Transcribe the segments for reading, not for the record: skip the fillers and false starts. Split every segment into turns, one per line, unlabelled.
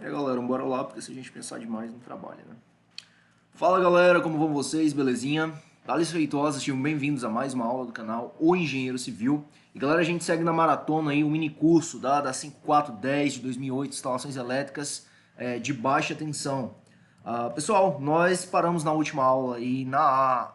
E aí, galera, bora lá, porque se a gente pensar demais não trabalha, né? Fala, galera, como vão vocês? Belezinha? Thales Feitosa, sejam bem-vindos a mais uma aula do canal O Engenheiro Civil. E, galera, a gente segue na maratona aí o mini curso da 5410 de 2008, instalações elétricas de baixa tensão. Pessoal, nós paramos na última aula e na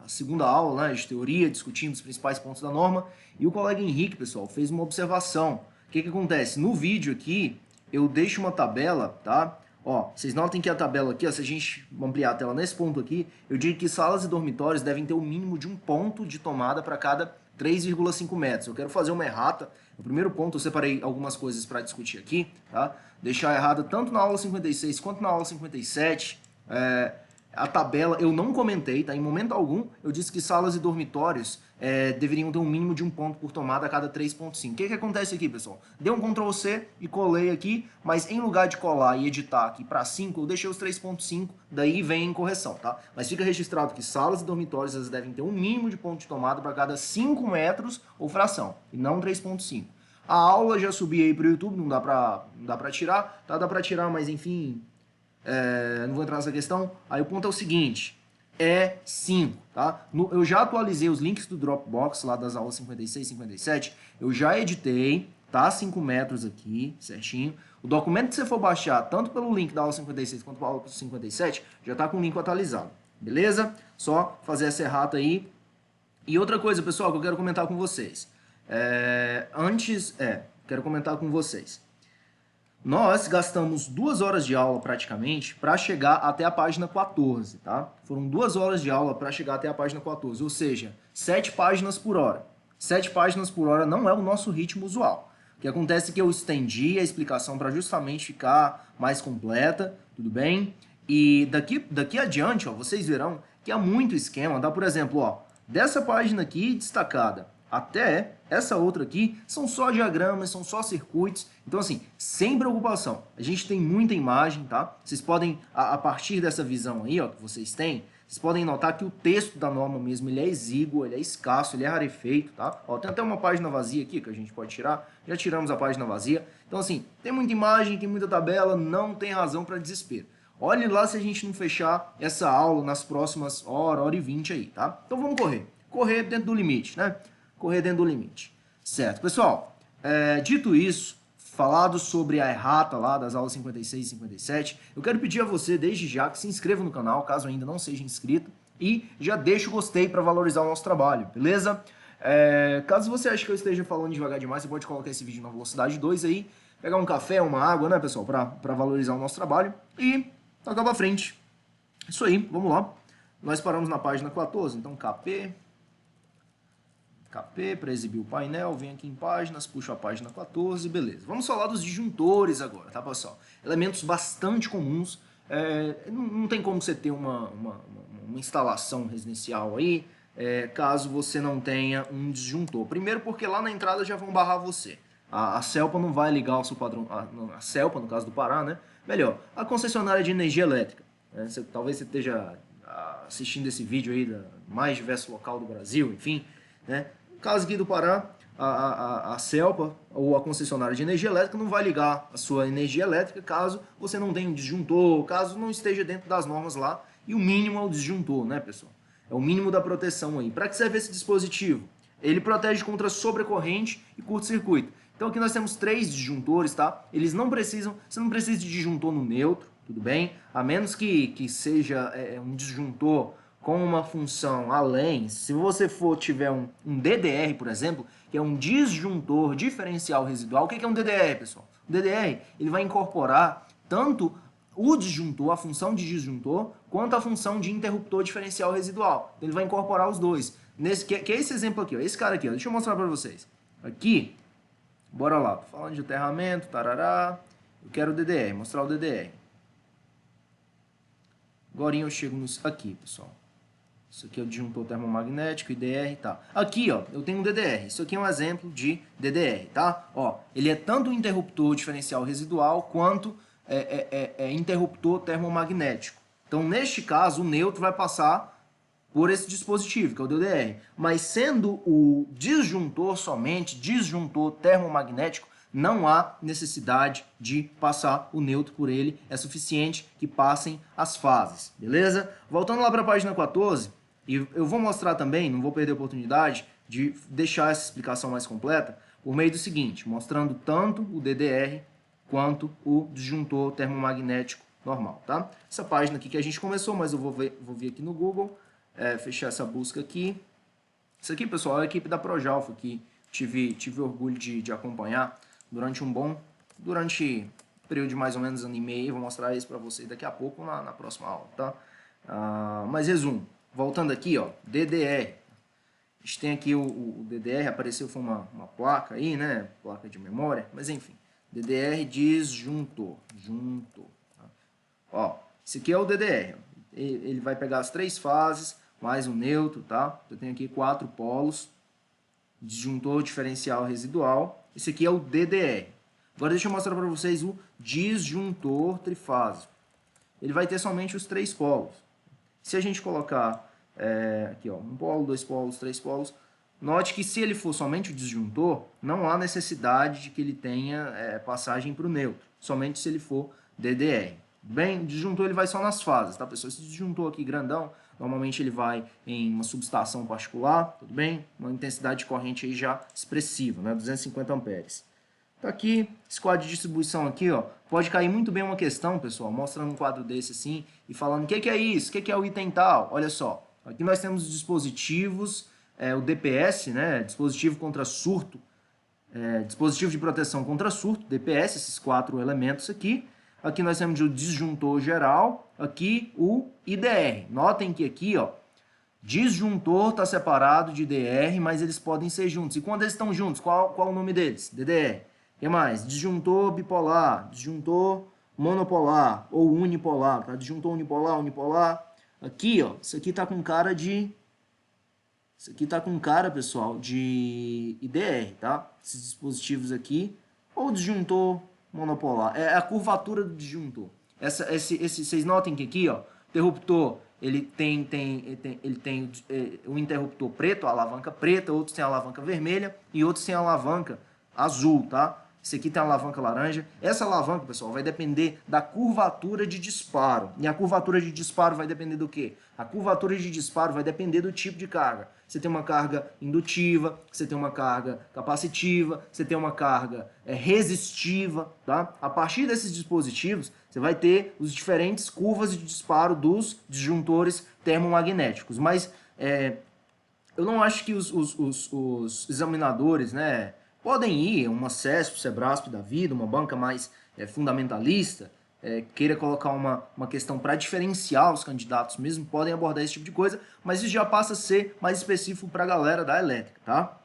segunda aula, né, de teoria, discutindo os principais pontos da norma, e o colega Henrique, pessoal, fez uma observação. O que acontece? No vídeo aqui, eu deixo uma tabela, tá? Ó, vocês notem que a tabela aqui, ó, se a gente ampliar a tela nesse ponto aqui, eu digo que salas e dormitórios devem ter o mínimo de um ponto de tomada para cada 3,5 metros. Eu quero fazer uma errata. No primeiro ponto eu separei algumas coisas para discutir aqui, tá? Deixar errada tanto na aula 56 quanto na aula 57. A tabela eu não comentei, tá? Em momento algum eu disse que salas e dormitórios deveriam ter um mínimo de um ponto por tomada a cada 3,5. O que acontece aqui, pessoal? Dei um Ctrl C e colei aqui, mas em lugar de colar e editar aqui para 5, eu deixei os 3,5, daí vem em correção, tá? Mas fica registrado que salas e dormitórios elas devem ter um mínimo de ponto de tomada para cada 5 metros ou fração, e não 3,5. A aula já subi aí para o YouTube, não dá para tirar, tá? Dá para tirar, mas enfim, não vou entrar nessa questão. Aí o ponto é o seguinte, é 5, tá? Eu já atualizei os links do Dropbox lá das aulas 56 e 57, eu já editei, tá? 5 metros aqui, certinho. O documento que você for baixar, tanto pelo link da aula 56 quanto pela aula 57, já tá com o link atualizado, beleza? Só fazer essa errata aí. E outra coisa, pessoal, que eu quero comentar com vocês. Quero comentar com vocês. Nós gastamos 2 horas de aula praticamente para chegar até a página 14, tá? Foram 2 horas de aula para chegar até a página 14, ou seja, 7 páginas por hora. 7 páginas por hora não é o nosso ritmo usual. O que acontece é que eu estendi a explicação para justamente ficar mais completa, tudo bem? E daqui adiante, ó, vocês verão que há muito esquema, tá? Por exemplo, ó, dessa página aqui destacada até essa outra aqui, são só diagramas, são só circuitos. Então, assim, sem preocupação. A gente tem muita imagem, tá? Vocês podem, a partir dessa visão aí, ó, que vocês têm, vocês podem notar que o texto da norma mesmo, ele é exíguo, ele é escasso, ele é rarefeito, tá? Ó, tem até uma página vazia aqui que a gente pode tirar. Já tiramos a página vazia. Então, assim, tem muita imagem, tem muita tabela, não tem razão para desespero. Olhe lá se a gente não fechar essa aula nas próximas hora e 20 aí, tá? Então, vamos correr. Correr dentro do limite, né? Correr dentro do limite. Certo, pessoal, dito isso, falado sobre a errata lá das aulas 56 e 57, eu quero pedir a você, desde já, que se inscreva no canal, caso ainda não seja inscrito, e já deixa o gostei para valorizar o nosso trabalho, beleza? Caso você ache que eu esteja falando devagar demais, você pode colocar esse vídeo na velocidade 2 aí, pegar um café, uma água, né, pessoal, para valorizar o nosso trabalho, e tocar pra frente. Isso aí, vamos lá. Nós paramos na página 14, então KP para exibir o painel, vem aqui em páginas, puxa a página 14, beleza. Vamos falar dos disjuntores agora, tá, pessoal? Elementos bastante comuns, não tem como você ter uma instalação residencial aí, caso você não tenha um disjuntor. Primeiro porque lá na entrada já vão barrar você. A CELPA não vai ligar o seu padrão, a CELPA, no caso do Pará, né? Melhor, a concessionária de energia elétrica. Né? Talvez você esteja assistindo esse vídeo aí da mais diverso local do Brasil, enfim, né? No caso aqui do Pará, a CELPA, ou a concessionária de energia elétrica, não vai ligar a sua energia elétrica caso você não tenha um disjuntor, caso não esteja dentro das normas lá, e o mínimo é o disjuntor, né, pessoal? É o mínimo da proteção aí. Para que serve esse dispositivo? Ele protege contra sobrecorrente e curto-circuito. Então aqui nós temos 3 disjuntores, tá? Eles não precisam, você não precisa de disjuntor no neutro, tudo bem? A menos que seja um disjuntor com uma função além, se você tiver um DDR, por exemplo, que é um disjuntor diferencial residual. O que é um DDR, pessoal? O DDR, ele vai incorporar tanto o disjuntor, a função de disjuntor, quanto a função de interruptor diferencial residual. Então, ele vai incorporar os dois. Que é esse exemplo aqui, ó, esse cara aqui, ó. Deixa eu mostrar para vocês. Aqui, bora lá, tô falando de aterramento, tarará, eu quero o DDR, mostrar o DDR. Agora eu chego aqui, pessoal. Isso aqui é o disjuntor termomagnético, IDR e tal. Aqui, ó, eu tenho um DDR. Isso aqui é um exemplo de DDR, tá? Ó, ele é tanto interruptor diferencial residual quanto interruptor termomagnético. Então, neste caso, o neutro vai passar por esse dispositivo, que é o DDR. Mas sendo o disjuntor somente, disjuntor termomagnético, não há necessidade de passar o neutro por ele, é suficiente que passem as fases, beleza? Voltando lá para a página 14, e eu vou mostrar também, não vou perder a oportunidade de deixar essa explicação mais completa, por meio do seguinte, mostrando tanto o DDR quanto o disjuntor termomagnético normal, tá? Essa página aqui que a gente começou, mas eu vou vir aqui no Google, fechar essa busca aqui. Isso aqui, pessoal, é a equipe da Projalfa, que tive orgulho de acompanhar durante um período de mais ou menos ano e meio. Vou mostrar isso para vocês daqui a pouco na próxima aula, tá? Mas resumo, voltando aqui, ó, DDR. A gente tem aqui o DDR, apareceu foi uma placa aí, né? Placa de memória, mas enfim. DDR disjuntor. Tá? Ó, esse aqui é o DDR. Ó. Ele vai pegar as 3 fases, mais um neutro, tá? Eu tenho aqui 4 polos. Disjuntor diferencial residual. Esse aqui é o DDR. Agora deixa eu mostrar para vocês o disjuntor trifásico. Ele vai ter somente os 3 polos. Se a gente colocar aqui, ó, um polo, 2 polos, 3 polos, note que se ele for somente o disjuntor, não há necessidade de que ele tenha passagem para o neutro, somente se ele for DDR. Bem, o disjuntor ele vai só nas fases, tá, pessoal? Esse disjuntor aqui grandão, normalmente ele vai em uma subestação particular, tudo bem? Uma intensidade de corrente aí já expressiva, né? 250 amperes. Tá aqui, esse quadro de distribuição aqui, ó, pode cair muito bem uma questão, pessoal, mostrando um quadro desse assim e falando o que é isso, o que é o item tal. Olha só, aqui nós temos os dispositivos, o DPS, né, dispositivo contra surto, dispositivo de proteção contra surto, DPS, esses 4 elementos aqui. Aqui nós temos o disjuntor geral, aqui o IDR. Notem que aqui, ó, disjuntor está separado de DR, mas eles podem ser juntos. E quando eles estão juntos, qual o nome deles? DDR. O que mais? Disjuntor bipolar, disjuntor monopolar ou unipolar, tá? Disjuntor unipolar, unipolar. Aqui, ó, isso aqui tá com cara de... Isso aqui tá com cara, pessoal, de IDR, tá? Esses dispositivos aqui. Ou disjuntor monopolar. É a curvatura do disjuntor. Vocês notem que aqui, ó, interruptor, ele tem um interruptor preto, a alavanca preta, outros têm a alavanca vermelha e outros têm a alavanca azul, tá? Esse aqui tem a alavanca laranja. Essa alavanca, pessoal, vai depender da curvatura de disparo. E a curvatura de disparo vai depender do quê? A curvatura de disparo vai depender do tipo de carga. Você tem uma carga indutiva, você tem uma carga capacitiva, você tem uma carga resistiva, tá? A partir desses dispositivos, você vai ter os diferentes curvas de disparo dos disjuntores termomagnéticos. Mas eu não acho que os examinadores, né, podem ir, uma CESP, Sebrasp da vida, uma banca mais fundamentalista, queira colocar uma questão para diferenciar os candidatos mesmo, podem abordar esse tipo de coisa, mas isso já passa a ser mais específico para a galera da elétrica, tá?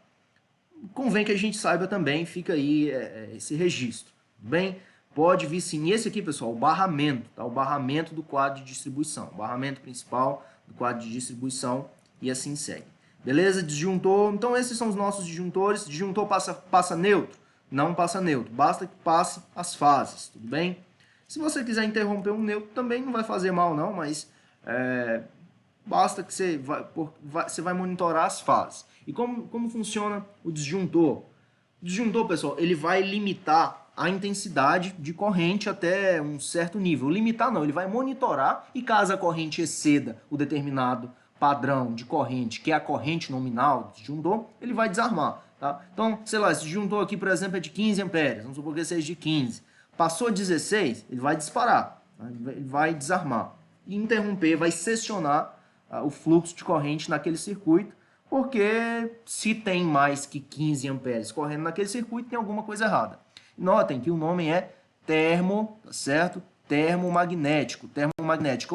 Convém que a gente saiba também, fica aí esse registro, bem? Pode vir sim. E esse aqui, pessoal, o barramento, tá? O barramento do quadro de distribuição, o barramento principal do quadro de distribuição e assim segue. Beleza? Disjuntor. Então, esses são os nossos disjuntores. Disjuntor passa neutro? Não passa neutro. Basta que passe as fases, tudo bem? Se você quiser interromper um neutro, também não vai fazer mal, não, mas basta que você vai monitorar as fases. E como funciona o disjuntor? O disjuntor, pessoal, ele vai limitar a intensidade de corrente até um certo nível. Limitar não, ele vai monitorar e caso a corrente exceda o determinado padrão de corrente, que é a corrente nominal do disjuntor, ele vai desarmar, tá? Então, sei lá, esse disjuntor aqui, por exemplo, é de 15 amperes, vamos supor que seja de 15. Passou 16, ele vai disparar, tá? Ele vai desarmar. E interromper, vai seccionar o fluxo de corrente naquele circuito, porque se tem mais que 15 amperes correndo naquele circuito, tem alguma coisa errada. Notem que o nome é tá certo? Termomagnético,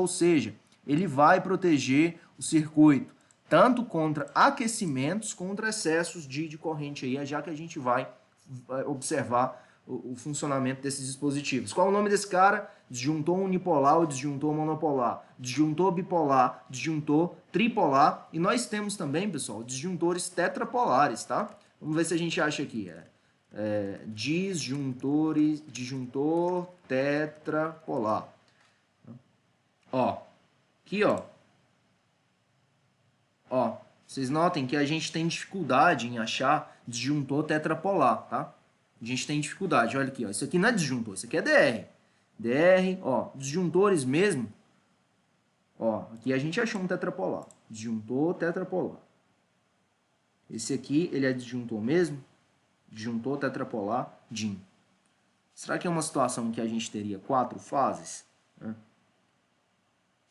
ou seja, ele vai proteger o circuito tanto contra aquecimentos, contra excessos de corrente aí, já que a gente vai observar o funcionamento desses dispositivos. Qual é o nome desse cara? Disjuntor unipolar ou disjuntor monopolar, disjuntor bipolar, disjuntor tripolar, e nós temos também, pessoal, disjuntores tetrapolares, tá? Vamos ver se a gente acha aqui, disjuntor tetrapolar. Ó, aqui, ó, vocês notem que a gente tem dificuldade em achar disjuntor tetrapolar, tá? a gente tem dificuldade. Olha aqui, ó, isso aqui não é disjuntor, isso aqui é DR. DR, ó, disjuntores mesmo. Ó, aqui a gente achou um tetrapolar. Disjuntor, tetrapolar. Esse aqui, ele é disjuntor mesmo? Disjuntor, tetrapolar, DIN. Será que é uma situação em que a gente teria 4 fases?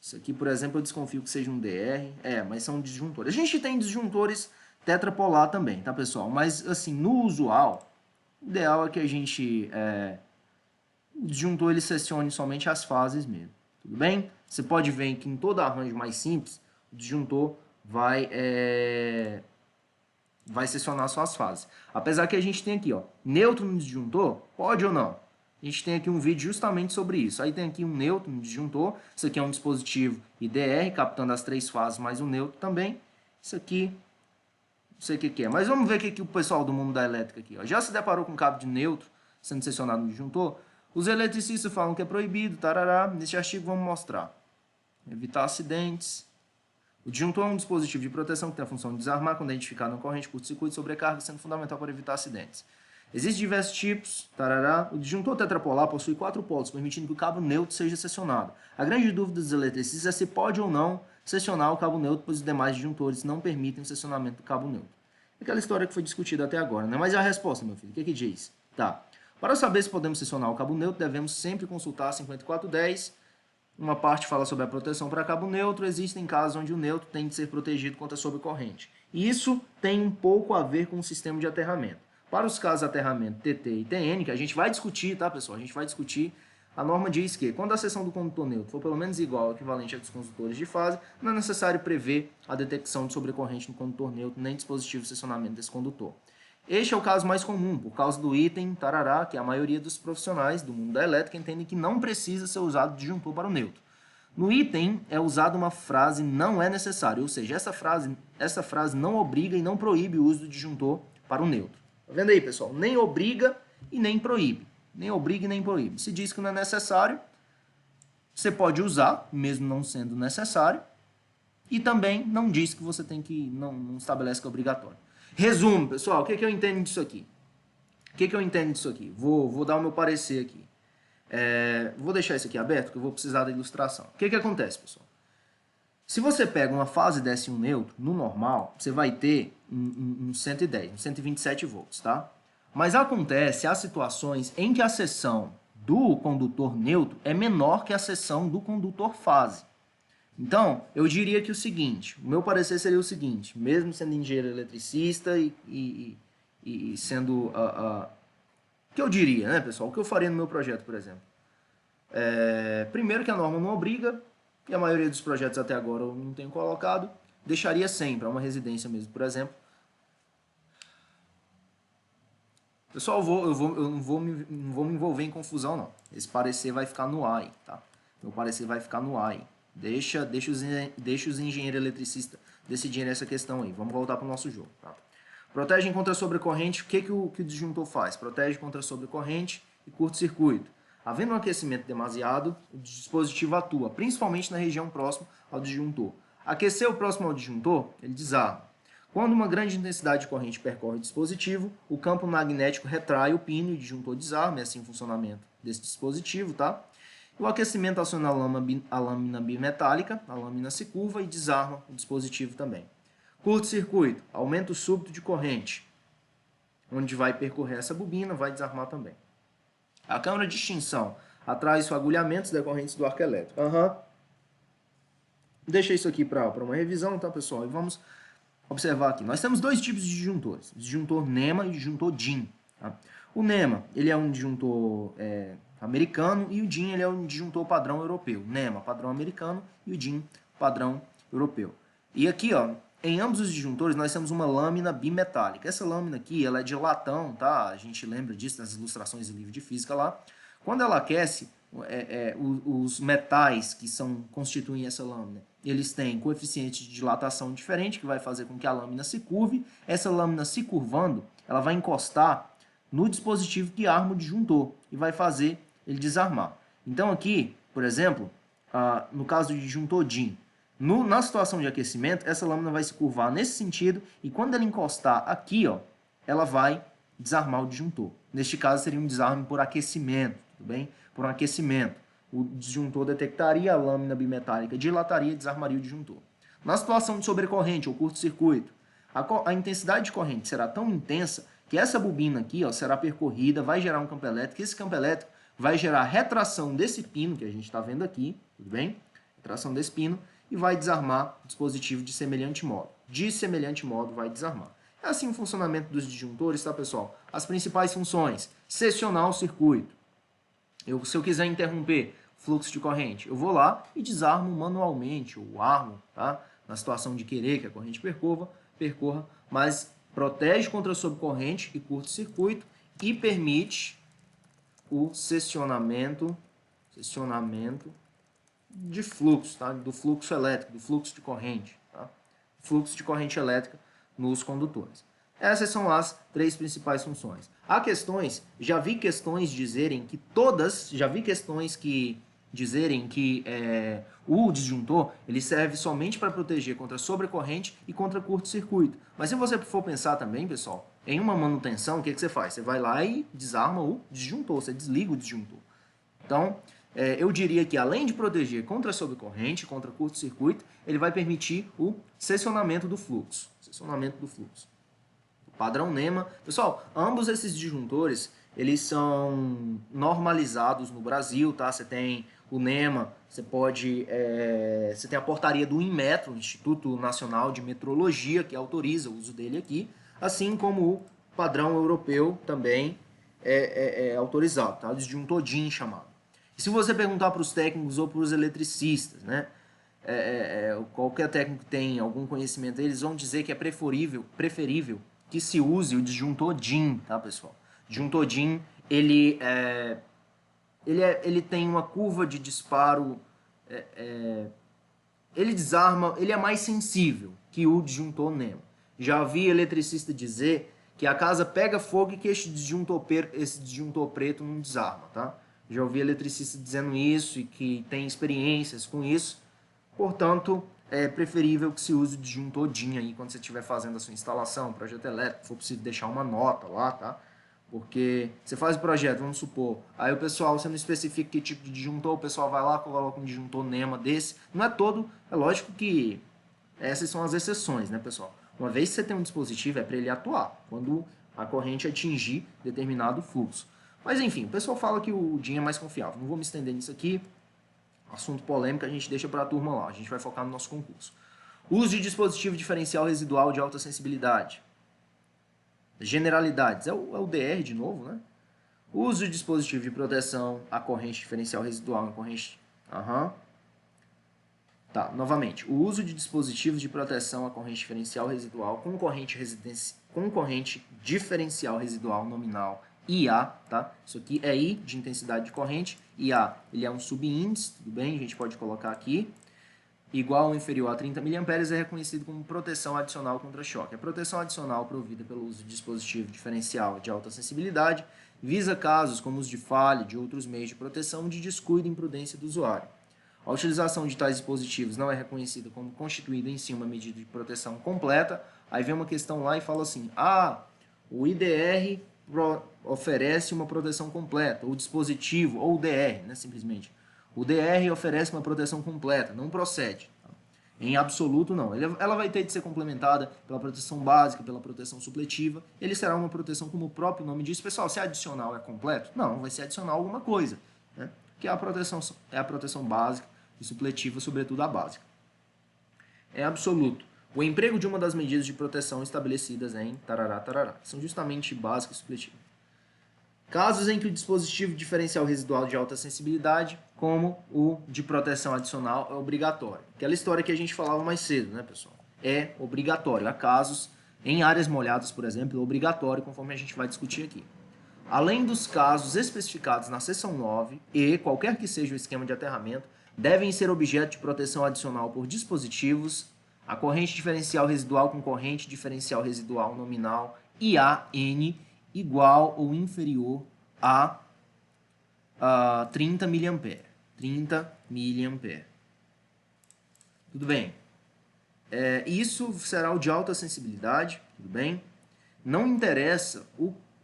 Isso aqui, por exemplo, eu desconfio que seja um DR. Mas são disjuntores. A gente tem disjuntores tetrapolar também, tá, pessoal? Mas, assim, no usual, o ideal é que a gente... o disjuntor, ele sessione somente as fases mesmo. Tudo bem? Você pode ver que em todo arranjo mais simples, o disjuntor vai sessionar só as fases. Apesar que a gente tem aqui, ó, neutro no disjuntor, pode ou não? A gente tem aqui um vídeo justamente sobre isso. Aí tem aqui um neutro no disjuntor. Isso aqui é um dispositivo IDR, captando as 3 fases, mais um neutro também. Isso aqui, não sei o que é. Mas vamos ver o que o pessoal do mundo da elétrica aqui, ó, já se deparou com um cabo de neutro sendo sessionado no disjuntor? Os eletricistas falam que é proibido, tarará. Nesse artigo vamos mostrar. Evitar acidentes. O disjuntor é um dispositivo de proteção que tem a função de desarmar quando identificado uma corrente, curto-circuito, sobrecarga, sendo fundamental para evitar acidentes. Existem diversos tipos, tarará. O disjuntor tetrapolar possui 4 polos, permitindo que o cabo neutro seja secionado. A grande dúvida dos eletricistas é se pode ou não secionar o cabo neutro, pois os demais disjuntores não permitem o secionamento do cabo neutro. Aquela história que foi discutida até agora, né? Mas é a resposta, meu filho. O que diz? Tá. Para saber se podemos secionar o cabo neutro, devemos sempre consultar a 5410. Uma parte fala sobre a proteção para cabo neutro. Existem casos onde o neutro tem de ser protegido contra a sobrecorrente. E isso tem um pouco a ver com o sistema de aterramento. Para os casos de aterramento TT e TN, que a gente vai discutir, tá, pessoal? A gente vai discutir. A norma diz que, quando a seção do condutor neutro for pelo menos igual ao equivalente a dos condutores de fase, não é necessário prever a detecção de sobrecorrente no condutor neutro, nem dispositivo de seccionamento desse condutor. Este é o caso mais comum, por causa do item tarará, que a maioria dos profissionais do mundo da elétrica entendem que não precisa ser usado disjuntor para o neutro. No item é usada uma frase não é necessário, ou seja, essa frase não obriga e não proíbe o uso do disjuntor para o neutro. Tá vendo aí, pessoal? Nem obriga e nem proíbe. Nem obriga e nem proíbe. Se diz que não é necessário, você pode usar, mesmo não sendo necessário, e também não diz que você tem que, não estabelece que é obrigatório. Resumo, pessoal, o que eu entendo disso aqui? O que eu entendo disso aqui? Vou dar o meu parecer aqui. Vou deixar isso aqui aberto, porque eu vou precisar da ilustração. O que acontece, pessoal? Se você pega uma fase e desce um neutro, no normal, você vai ter um 110, um 127 volts, tá? Mas acontece as situações em que a seção do condutor neutro é menor que a seção do condutor fase. Então, eu diria que o seguinte, o meu parecer seria o seguinte, mesmo sendo engenheiro eletricista e sendo... o que eu diria, né, pessoal? O que eu faria no meu projeto, por exemplo? Primeiro que a norma não obriga, e a maioria dos projetos até agora eu não tenho colocado, deixaria sempre, uma residência mesmo, por exemplo. Pessoal, eu não vou me envolver em confusão, não. Esse parecer vai ficar no ar, tá? Meu parecer vai ficar no ar. Deixa os engenheiros eletricistas decidirem essa questão aí. Vamos voltar para o nosso jogo, tá? Protegem contra sobrecorrente. O que o disjuntor faz? Protege contra sobrecorrente e curto-circuito. Havendo um aquecimento demasiado, o dispositivo atua, principalmente na região próxima ao disjuntor. Aqueceu próximo ao disjuntor, ele desarma. Quando uma grande intensidade de corrente percorre o dispositivo, o campo magnético retrai o pino e o disjuntor desarma, é assim o funcionamento desse dispositivo, tá? O aquecimento aciona a lâmina bimetálica, a lâmina se curva e desarma o dispositivo também. Curto-circuito, aumento súbito de corrente, onde vai percorrer essa bobina, vai desarmar também. A câmara de extinção atrai os agulhamentos decorrentes do arco elétrico. Deixa isso aqui para uma revisão, tá, pessoal? E vamos observar aqui. Nós temos 2 tipos de disjuntores, disjuntor NEMA e disjuntor DIN. Tá? O NEMA, ele é um disjuntor americano, e o DIN, ele é um disjuntor padrão europeu. NEMA, padrão americano, e o DIN, padrão europeu. E aqui, ó, em ambos os disjuntores, nós temos uma lâmina bimetálica. Essa lâmina aqui, ela é de latão, tá? A gente lembra disso nas ilustrações do livro de física lá. Quando ela aquece, os metais que constituem essa lâmina, eles têm coeficiente de dilatação diferente, que vai fazer com que a lâmina se curve. Essa lâmina se curvando, ela vai encostar no dispositivo que arma o disjuntor e vai fazer ele desarmar. Então aqui, por exemplo, no caso do disjuntor DIN, na situação de aquecimento, essa lâmina vai se curvar nesse sentido, e quando ela encostar aqui, ó, ela vai desarmar o disjuntor. Neste caso, seria um desarme por aquecimento, tudo bem? Por um aquecimento. O disjuntor detectaria a lâmina bimetálica, dilataria e desarmaria o disjuntor. Na situação de sobrecorrente ou curto-circuito, a intensidade de corrente será tão intensa que essa bobina aqui, ó, será percorrida, vai gerar um campo elétrico, e esse campo elétrico vai gerar retração desse pino, que a gente está vendo aqui, tudo bem? Retração desse pino, e vai desarmar o dispositivo de semelhante modo. De semelhante modo, vai desarmar. É assim o funcionamento dos disjuntores, tá, pessoal? As principais funções: seccionar o circuito. Se eu quiser interromper fluxo de corrente, eu vou lá e desarmo manualmente, ou armo, tá? Na situação de querer que a corrente percorra, mas protege contra sobrecorrente e curto-circuito e permite o seccionamento de fluxo, tá? Do fluxo elétrico, do fluxo de corrente, tá? Fluxo de corrente elétrica nos condutores. Essas são as três principais funções. Há questões, já vi questões dizerem que o disjuntor ele serve somente para proteger contra sobrecorrente e contra curto-circuito. Mas se você for pensar também, pessoal, em uma manutenção, o que você faz? Você vai lá e desarma o disjuntor, você desliga o disjuntor. Então, eu diria que além de proteger contra sobrecorrente, contra curto-circuito, ele vai permitir o seccionamento do fluxo. Padrão NEMA. Pessoal, ambos esses disjuntores, eles são normalizados no Brasil, tá? Você tem o NEMA, você tem a portaria do INMETRO, Instituto Nacional de Metrologia, que autoriza o uso dele aqui, assim como o padrão europeu também é autorizado, tá? O disjuntor DIN chamado. E se você perguntar para os técnicos ou para os eletricistas, né? Qualquer técnico que tem algum conhecimento, eles vão dizer que é preferível que se use o disjuntor DIN, tá, pessoal? O disjuntor DIN, ele tem uma curva de disparo, ele desarma, ele é mais sensível que o disjuntor NEMA. Já vi eletricista dizer que a casa pega fogo e que esse disjuntor preto não desarma, tá? Já ouvi eletricista dizendo isso e que tem experiências com isso. Portanto, é preferível que se use o disjuntor DIN aí quando você estiver fazendo a sua instalação, projeto elétrico, for possível deixar uma nota lá, tá? Porque você faz o projeto, vamos supor, aí o pessoal, você não especifica que tipo de disjuntor, o pessoal vai lá, coloca um disjuntor NEMA desse. Não é todo, é lógico que essas são as exceções, né, pessoal? Uma vez que você tem um dispositivo, é para ele atuar, quando a corrente atingir determinado fluxo. Mas enfim, o pessoal fala que o DIN é mais confiável. Não vou me estender nisso aqui. Assunto polêmico a gente deixa para a turma lá. A gente vai focar no nosso concurso. Uso de dispositivo diferencial residual de alta sensibilidade. Generalidades. É o DR de novo, né? Uso de dispositivo de proteção a corrente diferencial residual em corrente... Tá, novamente. O uso de dispositivos de proteção a corrente diferencial residual com corrente diferencial residual nominal IA, tá? Isso aqui é I de intensidade de corrente, IA, ele é um subíndice, tudo bem? A gente pode colocar aqui. Igual ou inferior a 30 mA é reconhecido como proteção adicional contra choque. A proteção adicional provida pelo uso de dispositivo diferencial de alta sensibilidade visa casos como os de falha de outros meios de proteção de descuido e imprudência do usuário. A utilização de tais dispositivos não é reconhecida como constituída em si uma medida de proteção completa. Aí vem uma questão lá e fala assim, o IDR oferece uma proteção completa, o dispositivo, ou o DR, né, simplesmente. O DR oferece uma proteção completa, não procede. Tá? Em absoluto, não. Ela vai ter de ser complementada pela proteção básica, pela proteção supletiva. Ele será uma proteção, como o próprio nome diz. Pessoal, se adicional é completo? Não, vai ser adicional alguma coisa. Né? Que a proteção básica e supletiva, sobretudo a básica. É absoluto. O emprego de uma das medidas de proteção estabelecidas em tarará, são justamente básica e supletiva. Casos em que o dispositivo diferencial residual de alta sensibilidade, como o de proteção adicional, é obrigatório. Aquela história que a gente falava mais cedo, né, pessoal? É obrigatório. Há casos, em áreas molhadas, por exemplo, é obrigatório, conforme a gente vai discutir aqui. Além dos casos especificados na seção 9, e qualquer que seja o esquema de aterramento, devem ser objeto de proteção adicional por dispositivos, a corrente diferencial residual com corrente diferencial residual nominal IAN igual ou inferior a 30 mA. 30 mA. Tudo bem. Isso será o de alta sensibilidade, tudo bem? Não interessa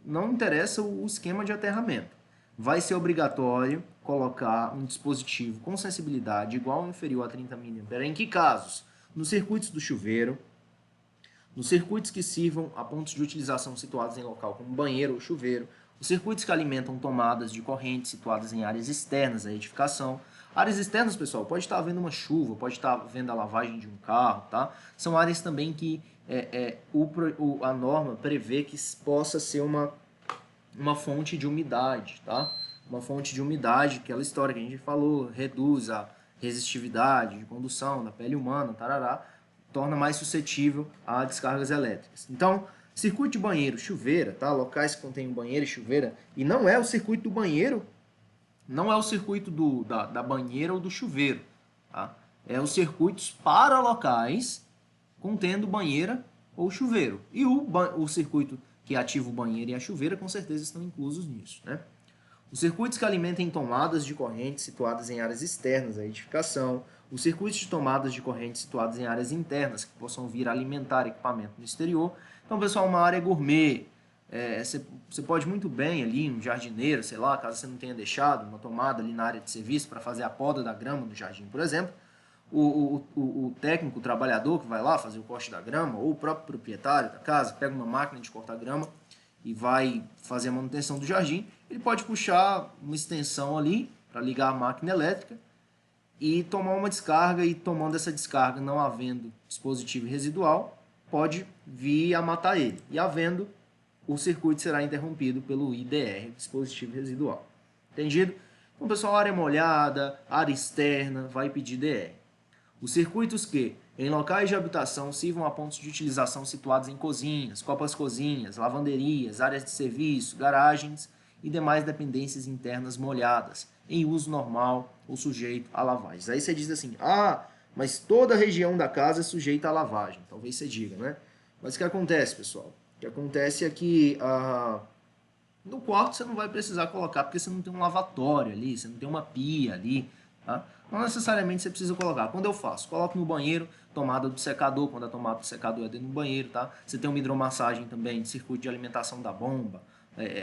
não interessa o esquema de aterramento. Vai ser obrigatório colocar um dispositivo com sensibilidade igual ou inferior a 30 mA. Em que casos? Nos circuitos do chuveiro, nos circuitos que sirvam a pontos de utilização situados em local como banheiro ou chuveiro, os circuitos que alimentam tomadas de corrente situadas em áreas externas à edificação. Áreas externas, pessoal, pode estar havendo uma chuva, pode estar havendo a lavagem de um carro, tá? São áreas também que a norma prevê que possa ser uma fonte de umidade, tá? Uma fonte de umidade, aquela história que a gente falou, reduz a resistividade de condução da pele humana, tarará, torna mais suscetível a descargas elétricas. Então, circuito de banheiro, chuveira, tá? Locais que contêm banheiro e chuveira, e não é o circuito do banheiro, não é o circuito da banheira ou do chuveiro, tá? É os circuitos para locais contendo banheira ou chuveiro. E o circuito que ativa o banheiro e a chuveira, com certeza estão inclusos nisso, né? Os circuitos que alimentem tomadas de corrente situadas em áreas externas à edificação, os circuitos de tomadas de corrente situados em áreas internas que possam vir a alimentar equipamento no exterior. Então, pessoal, uma área gourmet, você pode muito bem ali, um jardineiro, sei lá, caso você não tenha deixado uma tomada ali na área de serviço para fazer a poda da grama no jardim, por exemplo, o técnico, o trabalhador que vai lá fazer o corte da grama, ou o próprio proprietário da casa, pega uma máquina de cortar grama e vai fazer a manutenção do jardim, ele pode puxar uma extensão ali para ligar a máquina elétrica e tomar uma descarga, e tomando essa descarga, não havendo dispositivo residual, pode vir a matar ele. E havendo, o circuito será interrompido pelo IDR, dispositivo residual. Entendido? Então, pessoal, área molhada, área externa, vai pedir DR. Os circuitos que, em locais de habitação, sirvam a pontos de utilização situados em cozinhas, copas-cozinhas, lavanderias, áreas de serviço, garagens e demais dependências internas molhadas, em uso normal ou sujeito a lavagens. Aí você diz assim, mas toda a região da casa é sujeita a lavagem. Talvez você diga, né? Mas o que acontece, pessoal? O que acontece é que no quarto você não vai precisar colocar, porque você não tem um lavatório ali, você não tem uma pia ali, tá? Não necessariamente você precisa colocar. Quando eu faço? Coloco no banheiro, tomada do secador, quando a tomada do secador é dentro do banheiro, tá? Você tem uma hidromassagem também, circuito de alimentação da bomba,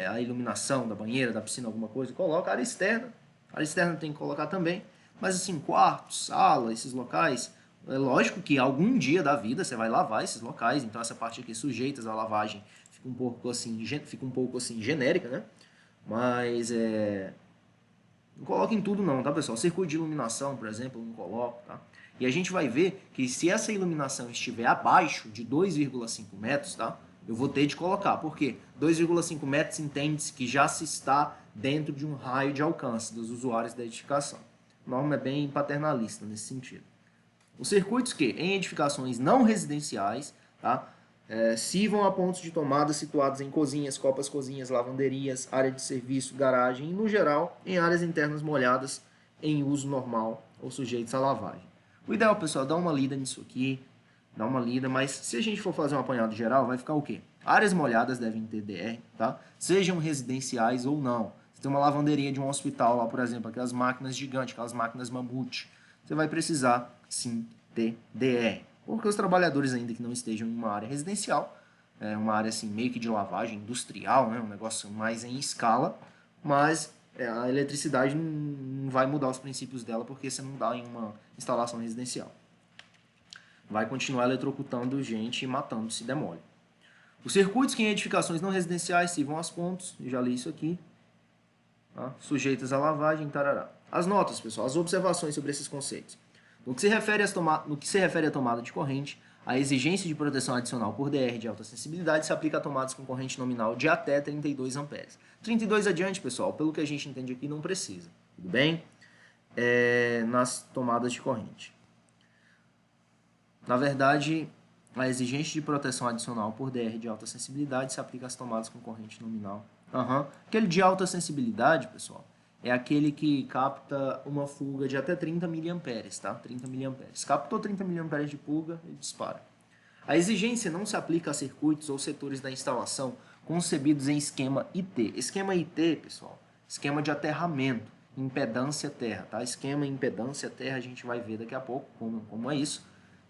a iluminação da banheira, da piscina, alguma coisa, coloca. Área externa tem que colocar também. Mas assim, quarto, sala, esses locais, é lógico que algum dia da vida você vai lavar esses locais, então essa parte aqui sujeitas à lavagem fica um pouco assim genérica, né? Mas não coloca em tudo não, tá, pessoal? Circuito de iluminação, por exemplo, eu não coloco, tá? E a gente vai ver que se essa iluminação estiver abaixo de 2,5 metros, tá? Eu vou ter de colocar. Por quê? 2,5 metros entende-se que já se está dentro de um raio de alcance dos usuários da edificação. A norma é bem paternalista nesse sentido. Os circuitos que, em edificações não residenciais, tá? Sirvam a pontos de tomada situados em cozinhas, copas-cozinhas, lavanderias, área de serviço, garagem e, no geral, em áreas internas molhadas em uso normal ou sujeitos à lavagem. O ideal, pessoal, é dar uma lida nisso aqui, dar uma lida, mas se a gente for fazer um apanhado geral, vai ficar o quê? Áreas molhadas devem ter DR, tá? Sejam residenciais ou não. Você tem uma lavanderia de um hospital lá, por exemplo, aquelas máquinas gigantes, aquelas máquinas mamute, você vai precisar, sim, ter DR. Porque os trabalhadores, ainda que não estejam em uma área residencial, uma área assim, meio que de lavagem industrial, né, um negócio mais em escala, mas a eletricidade não vai mudar os princípios dela porque você não dá em uma instalação residencial. Vai continuar eletrocutando gente e matando se demole. Os circuitos que em edificações não residenciais sirvam aos pontos, eu já li isso aqui, tá? Sujeitas à lavagem, tarará. As notas, pessoal, as observações sobre esses conceitos. No que se refere à tomada de corrente, a exigência de proteção adicional por DR de alta sensibilidade se aplica a tomadas com corrente nominal de até 32 amperes. 32 adiante, pessoal, pelo que a gente entende aqui, não precisa. Tudo bem? Nas tomadas de corrente. Na verdade, a exigência de proteção adicional por DR de alta sensibilidade se aplica às tomadas com corrente nominal. Aquele de alta sensibilidade, pessoal, é aquele que capta uma fuga de até 30 mA, tá? 30 mA. Captou 30 mA de fuga, ele dispara. A exigência não se aplica a circuitos ou setores da instalação concebidos em esquema IT. Esquema IT, pessoal, esquema de aterramento, impedância terra, tá? Esquema impedância terra, a gente vai ver daqui a pouco como é isso.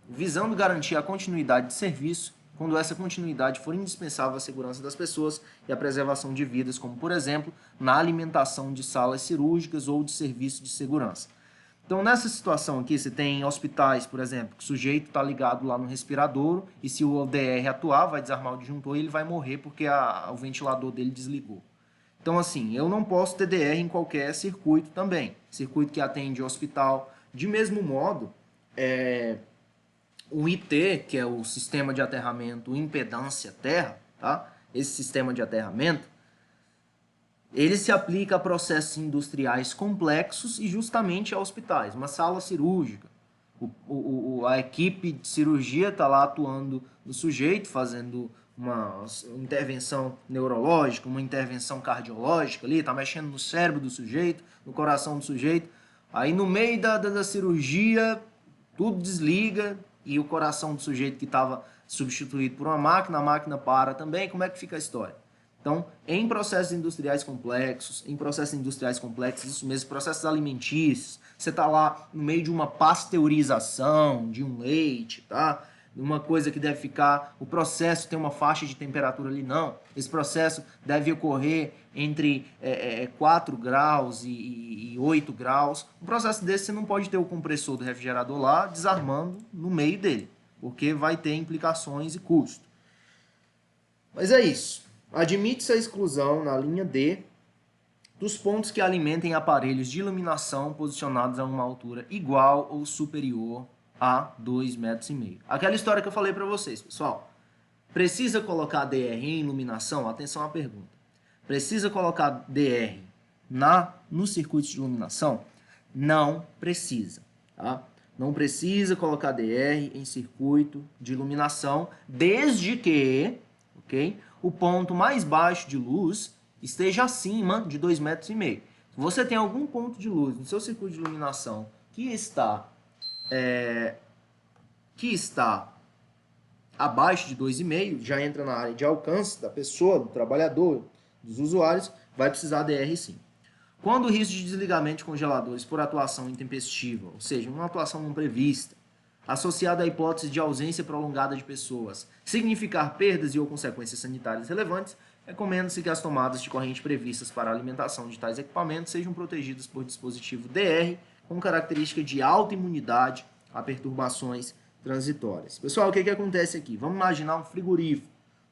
Visando garantir a continuidade de serviço quando essa continuidade for indispensável à segurança das pessoas e à preservação de vidas, como, por exemplo, na alimentação de salas cirúrgicas ou de serviços de segurança. Então, nessa situação aqui, você tem hospitais, por exemplo, que o sujeito está ligado lá no respirador e se o DR atuar, vai desarmar o disjuntor e ele vai morrer porque o ventilador dele desligou. Então, assim, eu não posso ter DR em qualquer circuito também. Circuito que atende hospital. De mesmo modo, o IT, que é o sistema de aterramento impedância terra, tá? Esse sistema de aterramento, ele se aplica a processos industriais complexos e justamente a hospitais. Uma sala cirúrgica, a equipe de cirurgia está lá atuando no sujeito, fazendo uma intervenção neurológica, uma intervenção cardiológica ali, está mexendo no cérebro do sujeito, no coração do sujeito. Aí no meio da cirurgia, tudo desliga e o coração do sujeito que estava substituído por uma máquina, a máquina para também. Como é que fica a história? Então, em processos industriais complexos, isso mesmo, processos alimentícios, você está lá no meio de uma pasteurização de um leite, tá? Uma coisa que deve ficar, o processo tem uma faixa de temperatura ali, não. Esse processo deve ocorrer entre 4 graus e 8 graus. Um processo desse você não pode ter o compressor do refrigerador lá desarmando no meio dele, porque vai ter implicações e custo. Mas é isso. Admite-se a exclusão na linha D dos pontos que alimentem aparelhos de iluminação posicionados a uma altura igual ou superior a 2,5 metros. Aquela história que eu falei para vocês, pessoal. Precisa colocar DR em iluminação? Atenção à pergunta. Precisa colocar DR no circuito de iluminação? Não precisa, tá? Não precisa colocar DR em circuito de iluminação, desde que, ok? O ponto mais baixo de luz esteja acima de 2,5 metros. Se você tem algum ponto de luz no seu circuito de iluminação que está abaixo de 2,5, já entra na área de alcance da pessoa, do trabalhador, dos usuários, vai precisar DR sim. Quando o risco de desligamento de congeladores por atuação intempestiva, ou seja, uma atuação não prevista, associada à hipótese de ausência prolongada de pessoas, significar perdas e ou consequências sanitárias relevantes, recomenda-se que as tomadas de corrente previstas para a alimentação de tais equipamentos sejam protegidas por dispositivo DR com característica de alta imunidade a perturbações transitórias. Pessoal, o que acontece aqui? Vamos imaginar um frigorífico,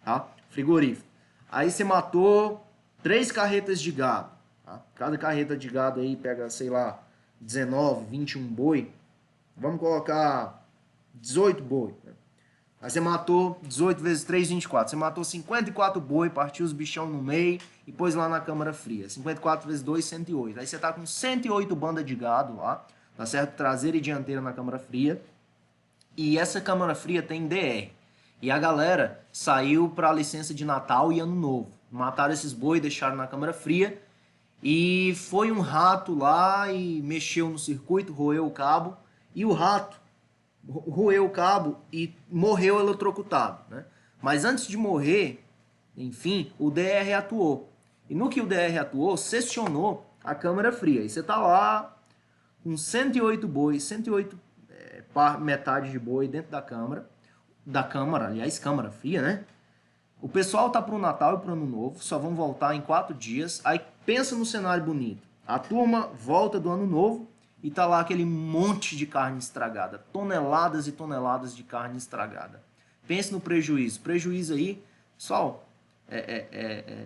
tá? Frigorífico. Aí você matou 3 carretas de gado, tá? Cada carreta de gado aí pega, sei lá, 19, 21 boi. Vamos colocar 18 boi. Né? Aí você matou 18 vezes 3, 24. Você matou 54 boi, partiu os bichão no meio e pôs lá na câmara fria. 54 vezes 2, 108. Aí você tá com 108 bandas de gado lá, tá certo? Traseira e dianteira na câmara fria. E essa câmara fria tem DR. E a galera saiu para licença de Natal e Ano Novo. Mataram esses boi, deixaram na câmara fria. E foi um rato lá e mexeu no circuito, roeu o cabo. E o rato roeu o cabo e morreu eletrocutado, né? Mas antes de morrer, enfim, o DR atuou. E no que o DR atuou, seccionou a câmara fria. E você tá lá com 108 bois, 108 metade de boi dentro da câmara, aliás, câmara fria, né? O pessoal tá pro Natal e pro Ano Novo, só vão voltar em 4 dias. Aí pensa no cenário bonito. A turma volta do Ano Novo e tá lá aquele monte de carne estragada. Toneladas e toneladas de carne estragada. Pense no prejuízo. Prejuízo aí, pessoal,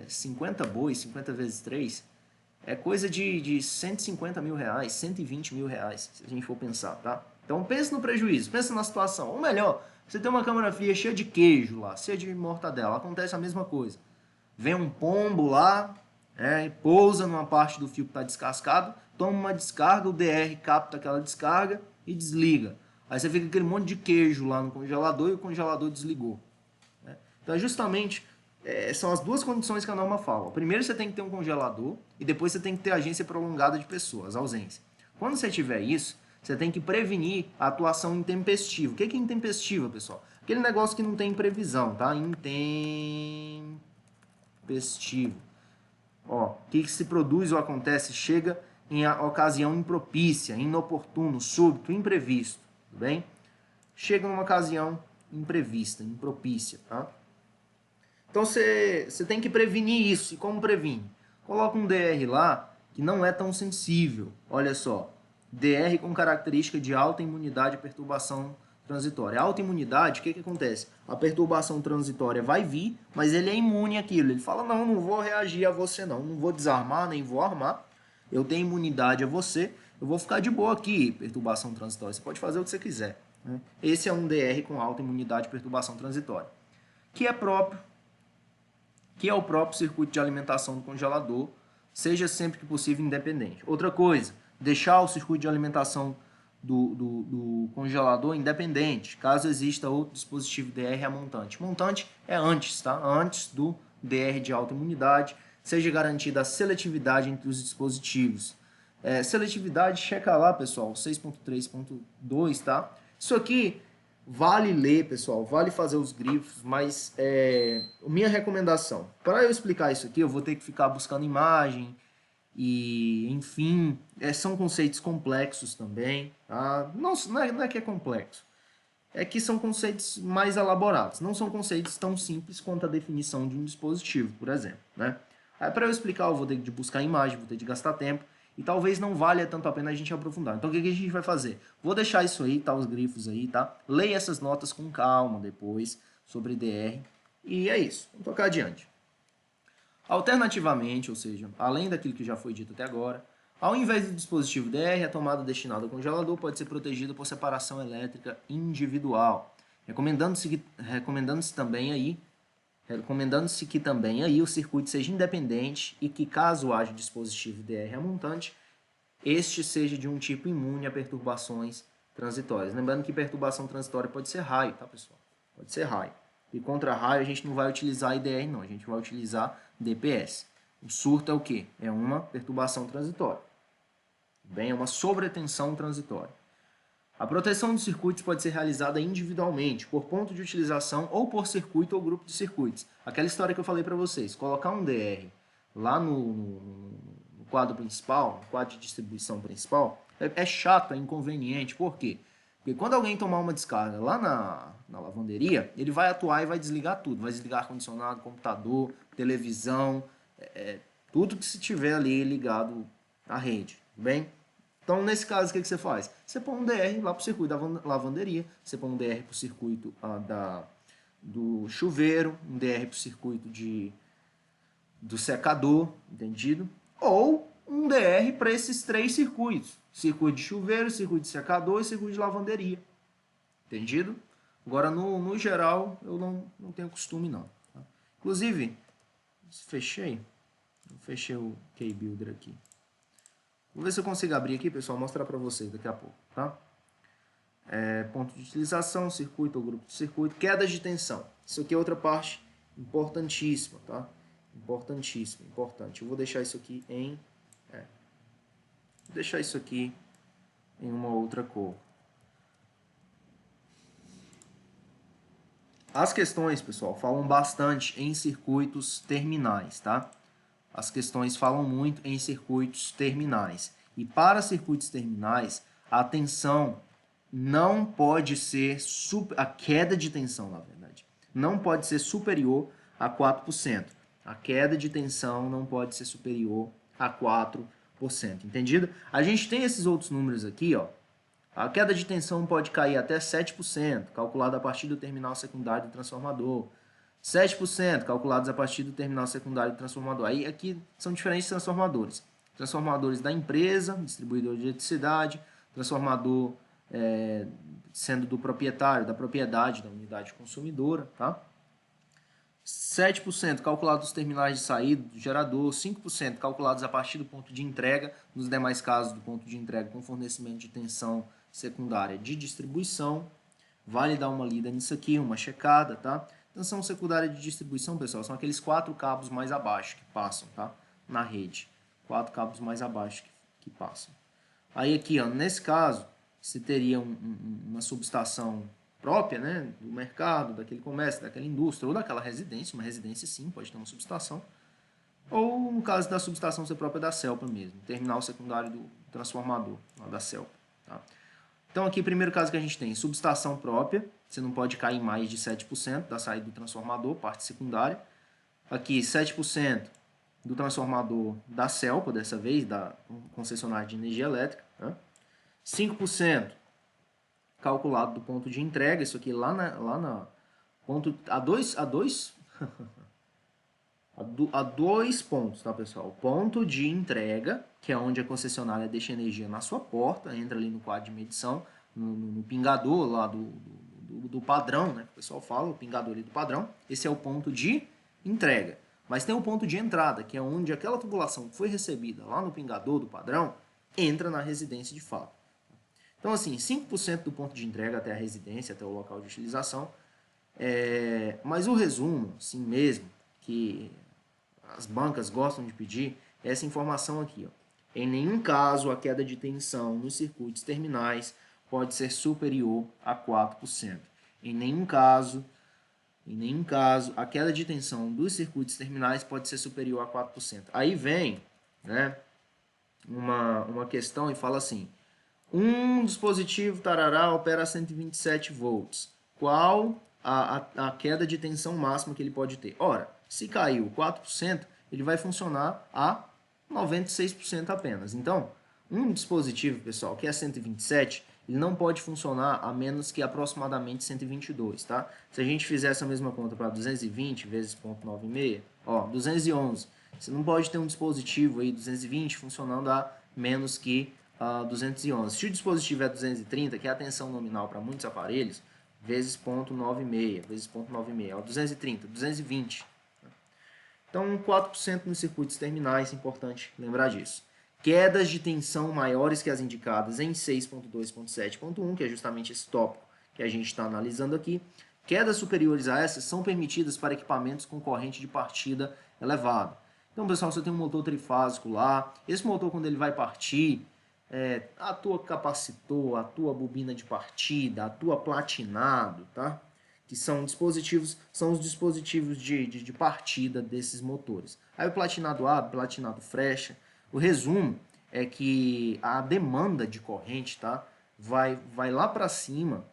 50 bois, 50 vezes 3, é coisa de 150 mil reais, 120 mil reais, se a gente for pensar, tá? Então pense no prejuízo, pense na situação. Ou melhor, você tem uma câmara fria cheia de queijo lá, cheia de mortadela, acontece a mesma coisa. Vem um pombo lá, pousa numa parte do fio que está descascado, toma uma descarga, o DR capta aquela descarga e desliga. Aí você fica com aquele monte de queijo lá no congelador e o congelador desligou. Né? Então, justamente, são as duas condições que a norma fala. Primeiro, você tem que ter um congelador e depois você tem que ter agência prolongada de pessoas, ausência. Quando você tiver isso, você tem que prevenir a atuação intempestiva. O que é intempestiva, pessoal? Aquele negócio que não tem previsão, tá? Intempestivo. O que se produz ou acontece chega em ocasião impropícia, inoportuno, súbito, imprevisto, tudo bem? Chega numa ocasião imprevista, impropícia, tá? Então você tem que prevenir isso. E como previne? Coloca um DR lá que não é tão sensível. Olha só, DR com característica de alta imunidade e perturbação transitória. Alta imunidade, o que acontece? A perturbação transitória vai vir, mas ele é imune àquilo. Ele fala, não vou reagir a você não vou desarmar, nem vou armar. Eu tenho imunidade a você, eu vou ficar de boa aqui, perturbação transitória. Você pode fazer o que você quiser. Né? Esse é um DR com alta imunidade e perturbação transitória, que é o próprio circuito de alimentação do congelador, seja sempre que possível independente. Outra coisa, deixar o circuito de alimentação do congelador independente, caso exista outro dispositivo DR a montante. Montante é antes, tá? Antes do DR de alta imunidade, seja garantida a seletividade entre os dispositivos. Seletividade, checa lá, pessoal, 6.3.2, tá? Isso aqui vale ler, pessoal, vale fazer os grifos, mas minha recomendação, para eu explicar isso aqui, eu vou ter que ficar buscando imagem e, enfim, são conceitos complexos também, tá? Não é que é complexo, é que são conceitos mais elaborados, não são conceitos tão simples quanto a definição de um dispositivo, por exemplo, né? Aí, para eu explicar, eu vou ter de buscar imagem, vou ter de gastar tempo, e talvez não valha tanto a pena a gente aprofundar. Então, o que a gente vai fazer? Vou deixar isso aí, tá? Os grifos aí, tá? Leia essas notas com calma depois sobre DR. E é isso. Vamos tocar adiante. Alternativamente, ou seja, além daquilo que já foi dito até agora, ao invés do dispositivo DR, a tomada destinada ao congelador pode ser protegida por separação elétrica individual. Recomendando-se que também aí o circuito seja independente e que, caso haja dispositivo DR a montante, este seja de um tipo imune a perturbações transitórias. Lembrando que perturbação transitória pode ser raio, tá, pessoal? Pode ser raio. E contra raio a gente não vai utilizar IDR, não. A gente vai utilizar DPS. O surto é o quê? É uma perturbação transitória. Bem, é uma sobretensão transitória. A proteção dos circuitos pode ser realizada individualmente, por ponto de utilização ou por circuito ou grupo de circuitos. Aquela história que eu falei para vocês, colocar um DR lá no quadro principal, no quadro de distribuição principal, é chato, é inconveniente. Por quê? Porque quando alguém tomar uma descarga lá na lavanderia, ele vai atuar e vai desligar tudo. Vai desligar ar-condicionado, computador, televisão, tudo que se tiver ali ligado à rede. Bem? Então, nesse caso, o que você faz? Você põe um DR lá para o circuito da lavanderia, você põe um DR para o circuito do chuveiro, um DR para o circuito do secador, entendido? Ou um DR para esses três circuitos. Circuito de chuveiro, circuito de secador e circuito de lavanderia. Entendido? Agora, no geral, eu não tenho costume, não. Tá? Inclusive, fechei o Keybuilder aqui. Vou ver se eu consigo abrir aqui, pessoal, mostrar para vocês daqui a pouco, tá? Ponto de utilização, circuito ou grupo de circuito, quedas de tensão. Isso aqui é outra parte importantíssima, tá? Importantíssimo, importante. Eu vou deixar isso aqui em uma outra cor. As questões, pessoal, falam bastante em circuitos terminais, tá? As questões falam muito em circuitos terminais. E para circuitos terminais, a tensão não pode ser... A queda de tensão, na verdade, não pode ser superior a 4%. A queda de tensão não pode ser superior a 4%. Entendido? A gente tem esses outros números aqui, ó. A queda de tensão pode cair até 7%, calculada a partir do terminal secundário do transformador. 7% calculados a partir do terminal secundário do transformador. Aí aqui são diferentes transformadores. Transformadores da empresa, distribuidor de eletricidade, transformador sendo do proprietário, da propriedade da unidade consumidora, tá? 7% calculados dos terminais de saída do gerador, 5% calculados a partir do ponto de entrega, nos demais casos do ponto de entrega com fornecimento de tensão secundária de distribuição. Vale dar uma lida nisso aqui, uma checada, tá? Tensão secundária de distribuição, pessoal, são aqueles 4 cabos mais abaixo que passam, tá? Na rede. 4 cabos mais abaixo que passam. Aí aqui, ó, nesse caso, você teria uma subestação própria, né, do mercado, daquele comércio, daquela indústria, ou daquela residência. Uma residência, sim, pode ter uma subestação. Ou, no caso da subestação ser própria da CELPA mesmo, terminal secundário do transformador, lá da CELPA, tá? Então, aqui, primeiro caso que a gente tem, subestação própria, você não pode cair mais de 7% da saída do transformador, parte secundária. Aqui, 7% do transformador da CELPA, dessa vez, da concessionária de energia elétrica. Né? 5% calculado do ponto de entrega, isso aqui lá na ponto, a dois pontos, tá, pessoal? O ponto de entrega, que é onde a concessionária deixa energia na sua porta, entra ali no quadro de medição, no pingador lá do padrão, né? Que o pessoal fala, o pingador ali do padrão. Esse é o ponto de entrega. Mas tem o ponto de entrada, que é onde aquela tubulação que foi recebida lá no pingador do padrão entra na residência de fato. Então, assim, 5% do ponto de entrega até a residência, até o local de utilização. Mas o resumo, assim mesmo, que as bancas gostam de pedir, é essa informação aqui. Ó. Em nenhum caso, a queda de tensão nos circuitos terminais pode ser superior a 4%. Em nenhum caso, a queda de tensão dos circuitos terminais pode ser superior a 4%. Aí vem, né, uma questão e fala assim, um dispositivo tarará opera a 127 volts. Qual a queda de tensão máxima que ele pode ter? Ora, se caiu 4%, ele vai funcionar a 96% apenas. Então, um dispositivo, pessoal, que é 127, ele não pode funcionar a menos que aproximadamente 122, tá? Se a gente fizer essa mesma conta para 220 vezes 0,96, ó, 211. Você não pode ter um dispositivo aí 220 funcionando a menos que 211. Se o dispositivo é 230, que é a tensão nominal para muitos aparelhos, vezes 0,96, vezes 0,96, ó, 230, 220. Então, 4% nos circuitos terminais, é importante lembrar disso. Quedas de tensão maiores que as indicadas em 6.2.7.1, que é justamente esse tópico que a gente está analisando aqui. Quedas superiores a essas são permitidas para equipamentos com corrente de partida elevada. Então, pessoal, você tem um motor trifásico lá. Esse motor, quando ele vai partir, atua capacitor, atua bobina de partida, atua platinado, tá? Que são os dispositivos de partida desses motores. Aí o platinado abre, o platinado fecha. O resumo é que a demanda de corrente, tá, vai lá para cima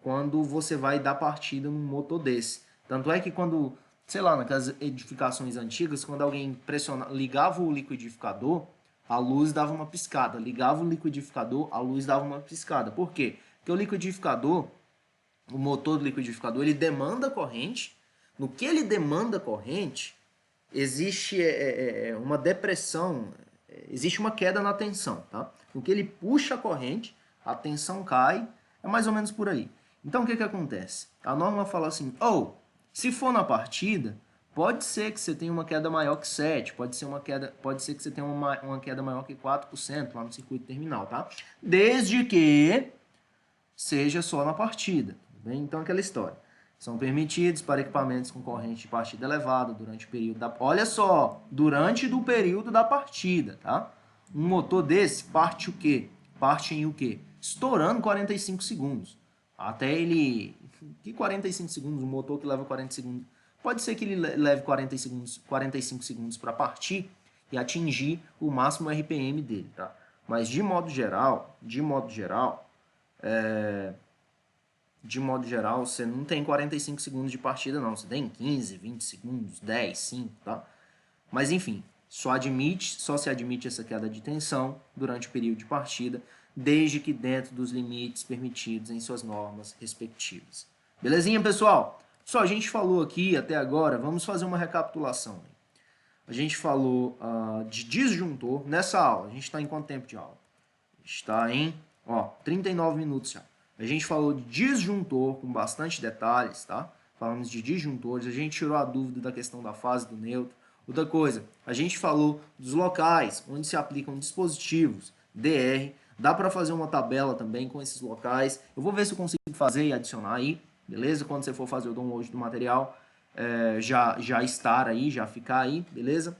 quando você vai dar partida num motor desse. Tanto é que quando, sei lá, naquelas edificações antigas, quando alguém ligava o liquidificador, a luz dava uma piscada. Ligava o liquidificador, a luz dava uma piscada. Por quê? Porque o liquidificador, o motor do liquidificador, ele demanda corrente. No que ele demanda corrente, existe uma depressão, existe uma queda na tensão. Tá? No que ele puxa a corrente, a tensão cai, é mais ou menos por aí. Então, o que acontece? A norma fala assim, se for na partida, pode ser que você tenha uma queda maior que 7, pode ser que você tenha uma queda maior que 4% lá no circuito terminal, tá? Desde que seja só na partida, tá bem? Então, aquela história. São permitidos para equipamentos com corrente de partida elevada durante o período da... Olha só, durante o período da partida, tá? Um motor desse parte o quê? Parte em o quê? Estourando 45 segundos. Até ele... Que 45 segundos? Um motor que leva 40 segundos... Pode ser que ele leve 45 segundos para partir e atingir o máximo RPM dele, tá? Mas de modo geral, você não tem 45 segundos de partida, não. Você tem 15, 20 segundos, 10, 5, tá? Mas enfim, só se admite essa queda de tensão durante o período de partida, desde que dentro dos limites permitidos em suas normas respectivas. Belezinha, pessoal? Só a gente falou aqui até agora, vamos fazer uma recapitulação. A gente falou de disjuntor nessa aula. A gente está em quanto tempo de aula? A gente está em 39 minutos já. A gente falou de disjuntor com bastante detalhes, tá? Falamos de disjuntores, a gente tirou a dúvida da questão da fase do neutro. Outra coisa, a gente falou dos locais onde se aplicam dispositivos DR. Dá para fazer uma tabela também com esses locais. Eu vou ver se eu consigo fazer e adicionar aí. Beleza? Quando você for fazer o download do material, já estar aí, já ficar aí, beleza?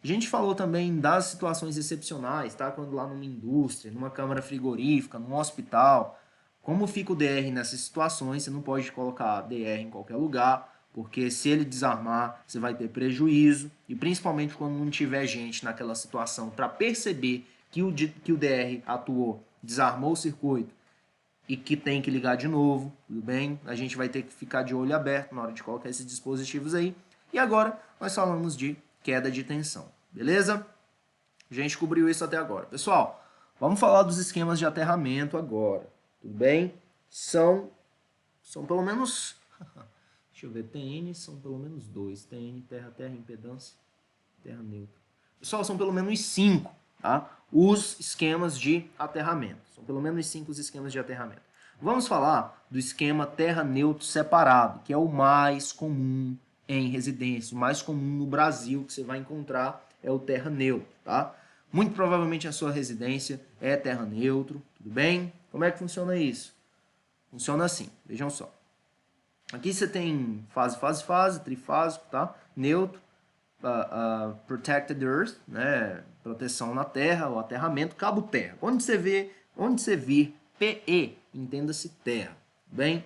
A gente falou também das situações excepcionais, tá? Quando lá numa indústria, numa câmara frigorífica, num hospital, como fica o DR nessas situações, você não pode colocar DR em qualquer lugar, porque se ele desarmar, você vai ter prejuízo, e principalmente quando não tiver gente naquela situação para perceber que o DR atuou, desarmou o circuito, e que tem que ligar de novo, tudo bem? A gente vai ter que ficar de olho aberto na hora de colocar esses dispositivos aí. E agora nós falamos de queda de tensão, beleza? A gente cobriu isso até agora. Pessoal, vamos falar dos esquemas de aterramento agora, tudo bem? São pelo menos... Deixa eu ver, TN são pelo menos 2. TN, terra, impedância, terra neutra. Pessoal, são pelo menos 5, tá? Os esquemas de aterramento. São pelo menos 5 os esquemas de aterramento. Vamos falar do esquema terra-neutro separado, que é o mais comum em residência, o mais comum no Brasil que você vai encontrar é o terra-neutro, tá? Muito provavelmente a sua residência é terra-neutro, tudo bem? Como é que funciona isso? Funciona assim, vejam só. Aqui você tem fase, trifásico, tá? Neutro, protected earth, né? Proteção na terra, o aterramento, cabo terra. Onde você vir PE, entenda-se terra, bem?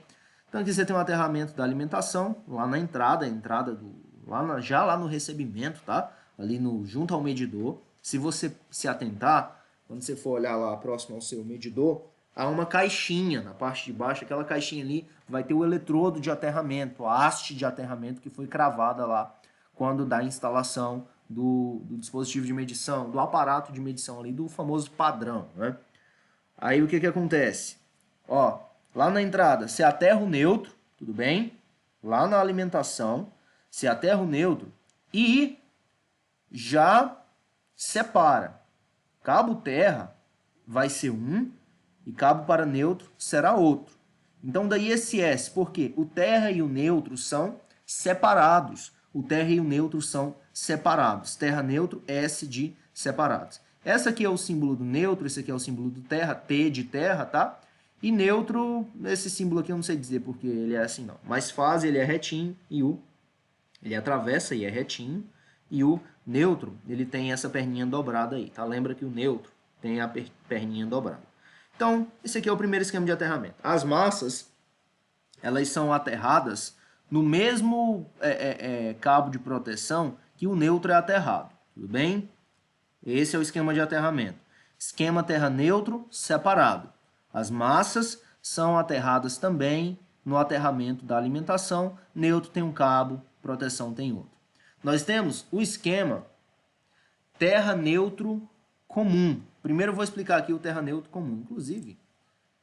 Então aqui você tem um aterramento da alimentação, lá na entrada, já lá no recebimento, tá? Ali junto ao medidor. Se você se atentar, quando você for olhar lá próximo ao seu medidor, há uma caixinha na parte de baixo, aquela caixinha ali vai ter o eletrodo de aterramento, a haste de aterramento que foi cravada lá quando da instalação do dispositivo de medição, do aparato de medição ali, do famoso padrão, né? Aí o que acontece? Ó, lá na entrada, você aterra o neutro, tudo bem? Lá na alimentação, você aterra o neutro e já separa. Cabo terra vai ser um e cabo para neutro será outro. Então daí esse S, porque o terra e o neutro são separados. O terra e o neutro são separados. Terra, neutro, S de separados. Essa aqui é o símbolo do neutro, esse aqui é o símbolo do terra, T de terra, tá? E neutro, esse símbolo aqui eu não sei dizer porque ele é assim não. Mas fase ele é retinho e ele atravessa e é retinho. E o neutro, ele tem essa perninha dobrada aí, tá? Lembra que o neutro tem a perninha dobrada. Então, esse aqui é o primeiro esquema de aterramento. As massas, elas são aterradas no mesmo cabo de proteção que o neutro é aterrado, tudo bem? Esse é o esquema de aterramento. Esquema terra-neutro separado. As massas são aterradas também no aterramento da alimentação. Neutro tem um cabo, proteção tem outro. Nós temos o esquema terra-neutro comum. Primeiro eu vou explicar aqui o terra-neutro comum. Inclusive,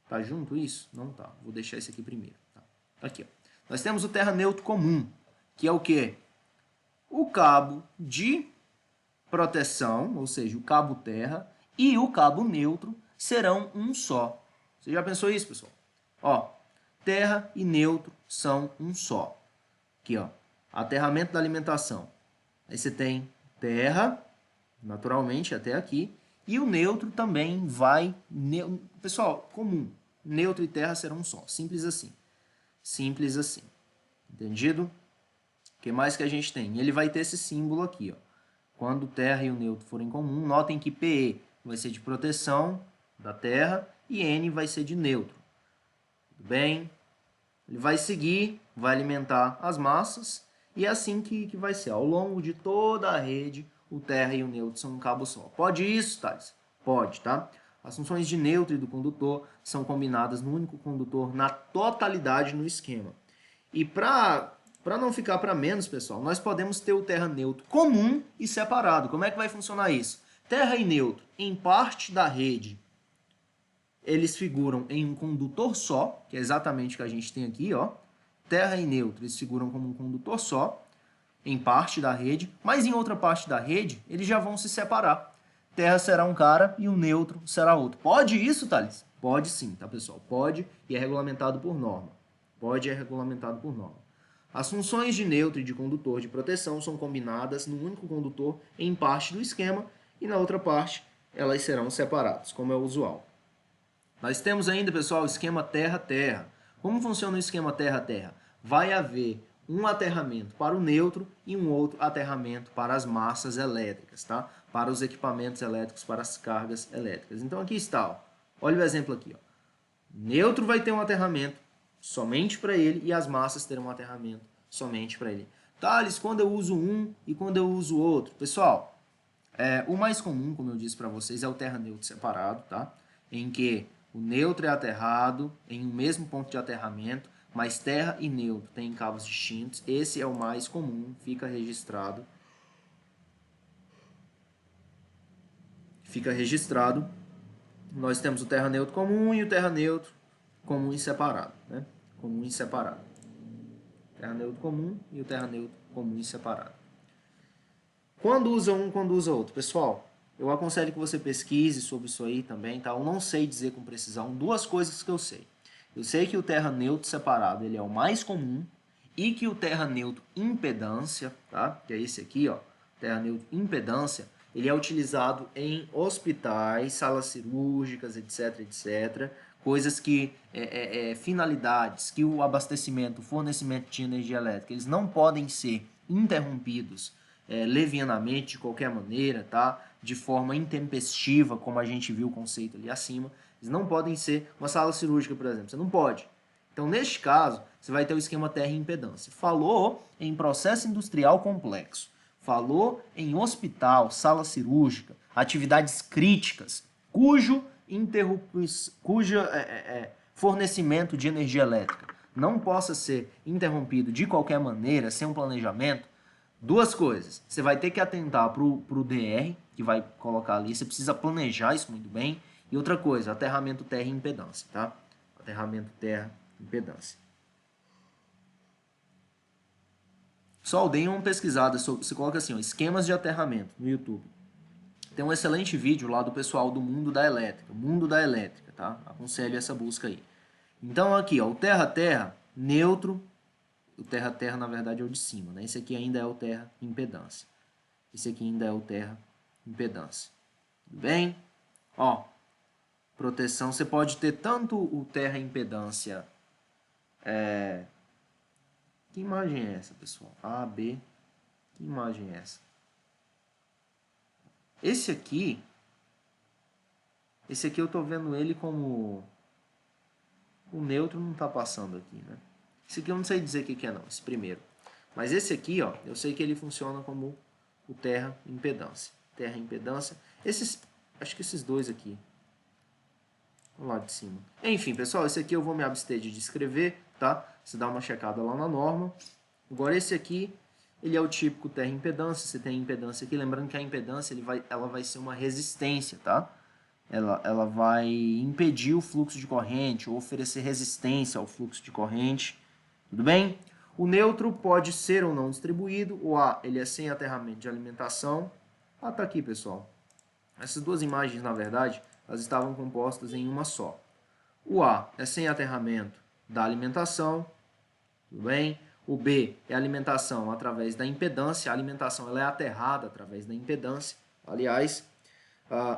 tá junto isso? Não tá. Vou deixar esse aqui primeiro. Tá aqui, ó. Nós temos o terra-neutro comum, que é o quê? O cabo de proteção, ou seja, o cabo terra e o cabo neutro serão um só. Você já pensou isso, pessoal? Ó, terra e neutro são um só. Aqui, ó, aterramento da alimentação. Aí você tem terra, naturalmente, até aqui, e o neutro também vai... Pessoal, comum. Neutro e terra serão um só. Simples assim. Simples assim. Entendido? O que mais que a gente tem? Ele vai ter esse símbolo aqui, ó. Quando terra e o neutro forem comum, notem que PE vai ser de proteção da terra e N vai ser de neutro. Tudo bem? Ele vai seguir, vai alimentar as massas e é assim que vai ser. Ao longo de toda a rede, o terra e o neutro são um cabo só. Pode isso, Thales? Pode, tá? As funções de neutro e do condutor são combinadas no único condutor na totalidade no esquema. E para não ficar para menos, pessoal, nós podemos ter o terra neutro comum e separado. Como é que vai funcionar isso? Terra e neutro, em parte da rede, eles figuram em um condutor só, que é exatamente o que a gente tem aqui, ó. Terra e neutro, eles figuram como um condutor só, em parte da rede, mas em outra parte da rede, eles já vão se separar. Terra será um cara e o neutro será outro. Pode isso, Thales? Pode sim, tá, pessoal? Pode e é regulamentado por norma. Pode e é regulamentado por norma. As funções de neutro e de condutor de proteção são combinadas num único condutor em parte do esquema e na outra parte elas serão separadas, como é o usual. Nós temos ainda, pessoal, o esquema terra-terra. Como funciona o esquema terra-terra? Vai haver um aterramento para o neutro e um outro aterramento para as massas elétricas, tá? Para os equipamentos elétricos, para as cargas elétricas. Então aqui está, ó. Olha o exemplo aqui, ó. Neutro vai ter um aterramento somente para ele e as massas terão um aterramento somente para ele. Thales, quando eu uso um e quando eu uso outro? Pessoal, o mais comum, como eu disse para vocês, é o terra-neutro separado, tá? Em que O neutro é aterrado em um mesmo ponto de aterramento, mas terra e neutro têm cabos distintos. Esse é o mais comum, fica registrado. Fica registrado. Nós temos o terra neutro comum e o terra neutro comum e separado, né? Comum e separado. Terra neutro comum e o terra neutro comum e separado. Quando usa um, quando usa outro? Pessoal, eu aconselho que você pesquise sobre isso aí também, tá? Eu não sei dizer com precisão duas coisas que eu sei. Eu sei que o terra neutro separado ele é o mais comum e que o terra neutro impedância, tá? Que é esse aqui, ó, terra neutro impedância, ele é utilizado em hospitais, salas cirúrgicas, etc, etc. Coisas que, finalidades, que o abastecimento, o fornecimento de energia elétrica, eles não podem ser interrompidos levianamente, de qualquer maneira, tá? De forma intempestiva, como a gente viu o conceito ali acima. Eles não podem ser uma sala cirúrgica, por exemplo. Você não pode. Então, neste caso, você vai ter o esquema terra e impedância. Falou em processo industrial complexo. Falou em hospital, sala cirúrgica, atividades críticas, cujo fornecimento de energia elétrica não possa ser interrompido de qualquer maneira, sem um planejamento. Duas coisas. Você vai ter que atentar para o DR, que vai colocar ali. Você precisa planejar isso muito bem. E outra coisa, aterramento terra e impedância, tá? Aterramento terra e impedância. Só deem uma pesquisada sobre, você coloca assim, ó, esquemas de aterramento no YouTube. Tem um excelente vídeo lá do pessoal do Mundo da Elétrica, tá? Aconselho essa busca aí. Então aqui, ó, o terra-terra, neutro, o terra-terra na verdade é o de cima, né? Esse aqui ainda é o terra impedância. Esse aqui ainda é o terra impedância. Tudo bem? Ó, proteção, você pode ter tanto o terra impedância. Que imagem é essa, pessoal? A, B. Que imagem é essa? Esse aqui eu tô vendo ele como o neutro não tá passando aqui, né? Esse aqui eu não sei dizer o que é não, esse primeiro. Mas esse aqui, ó, eu sei que ele funciona como o terra impedância. Terra impedância. Acho que esses dois aqui. Do lado de cima. Enfim, pessoal, esse aqui eu vou me abster de descrever, tá? Você dá uma checada lá na norma. Agora esse aqui, ele é o típico terra impedância. Você tem a impedância aqui, lembrando que a impedância ela vai ser uma resistência, tá? Ela vai impedir o fluxo de corrente ou oferecer resistência ao fluxo de corrente. Tudo bem? O neutro pode ser ou não distribuído. O A, ele é sem aterramento de alimentação. Ah, tá aqui, pessoal. Essas duas imagens, na verdade, elas estavam compostas em uma só. O A é sem aterramento da alimentação. Tudo bem? O B é alimentação através da impedância. A alimentação ela é aterrada através da impedância. Aliás,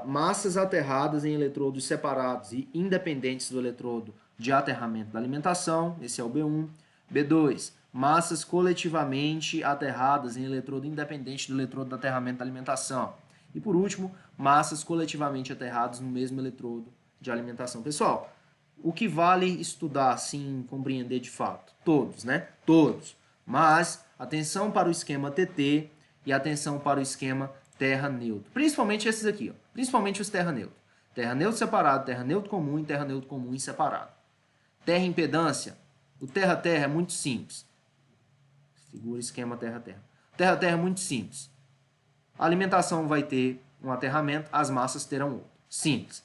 massas aterradas em eletrodos separados e independentes do eletrodo de aterramento da alimentação. Esse é o B1. B2, massas coletivamente aterradas em eletrodo independente do eletrodo de aterramento da alimentação. E por último, massas coletivamente aterradas no mesmo eletrodo de alimentação. Pessoal, o que vale estudar, sim, compreender de fato? Todos, né? Todos. Mas atenção para o esquema TT e atenção para o esquema terra neutro. Principalmente esses aqui, ó. Principalmente os terra neutro. Terra neutro separado, terra neutro comum e terra neutro comum e separado. Terra impedância. O terra-terra é muito simples. Figura esquema terra-terra. Terra-terra é muito simples. A alimentação vai ter um aterramento, as massas terão outro. Simples.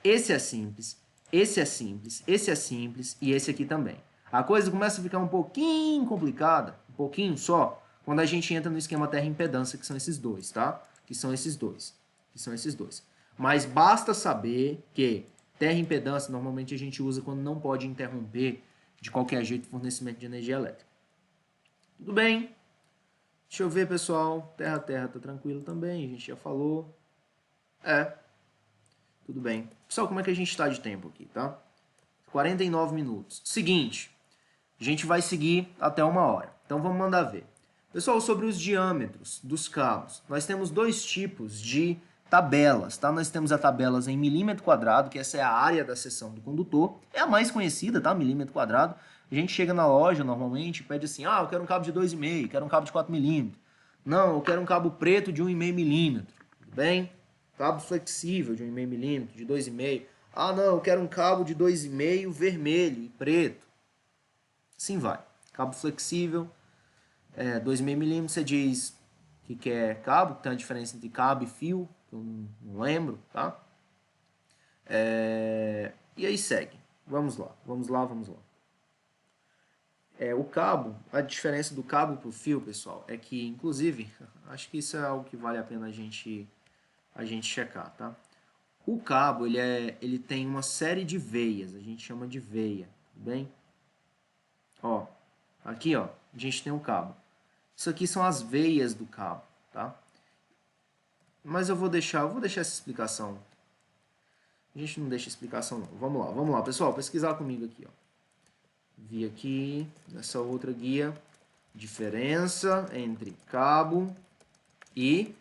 Esse é simples, esse é simples, esse é simples e esse aqui também. A coisa começa a ficar um pouquinho complicada, um pouquinho só, quando a gente entra no esquema terra-impedância, que são esses dois, tá? Que são esses dois. Mas basta saber que terra-impedância normalmente a gente usa quando não pode interromper de qualquer jeito o fornecimento de energia elétrica. Tudo bem? Deixa eu ver, pessoal. Terra-terra tá tranquilo também, a gente já falou. Tudo bem. Pessoal, como é que a gente está de tempo aqui, tá? 49 minutos. Seguinte, a gente vai seguir até 1 hora. Então vamos mandar ver. Pessoal, sobre os diâmetros dos cabos, nós temos dois tipos de tabelas, tá? Nós temos a tabelas em milímetro quadrado, que essa é a área da seção do condutor, é a mais conhecida, tá? Milímetro quadrado. A gente chega na loja normalmente e pede assim, eu quero um cabo de 2,5, quero um cabo de 4 milímetros. Não, eu quero um cabo preto de 1,5 milímetro, tudo bem? Cabo flexível de 1,5 milímetro, de 2,5. Ah, não, eu quero um cabo de 2,5 vermelho e preto. Assim vai. Cabo flexível, 2,5 milímetros, você diz que quer cabo, que tem a diferença entre cabo e fio, que eu não lembro, tá? E aí segue. Vamos lá, vamos lá, vamos lá. O cabo, a diferença do cabo para o fio, pessoal, é que, inclusive, acho que isso é algo que vale a pena a gente checar, tá? O cabo, ele tem uma série de veias, a gente chama de veia, tudo bem? Ó, aqui, ó, a gente tem o cabo. Isso aqui são as veias do cabo, tá? Mas eu vou deixar essa explicação. A gente não deixa explicação não. Vamos lá, pessoal, pesquisar comigo aqui, ó. Vi aqui nessa outra guia diferença entre cabo e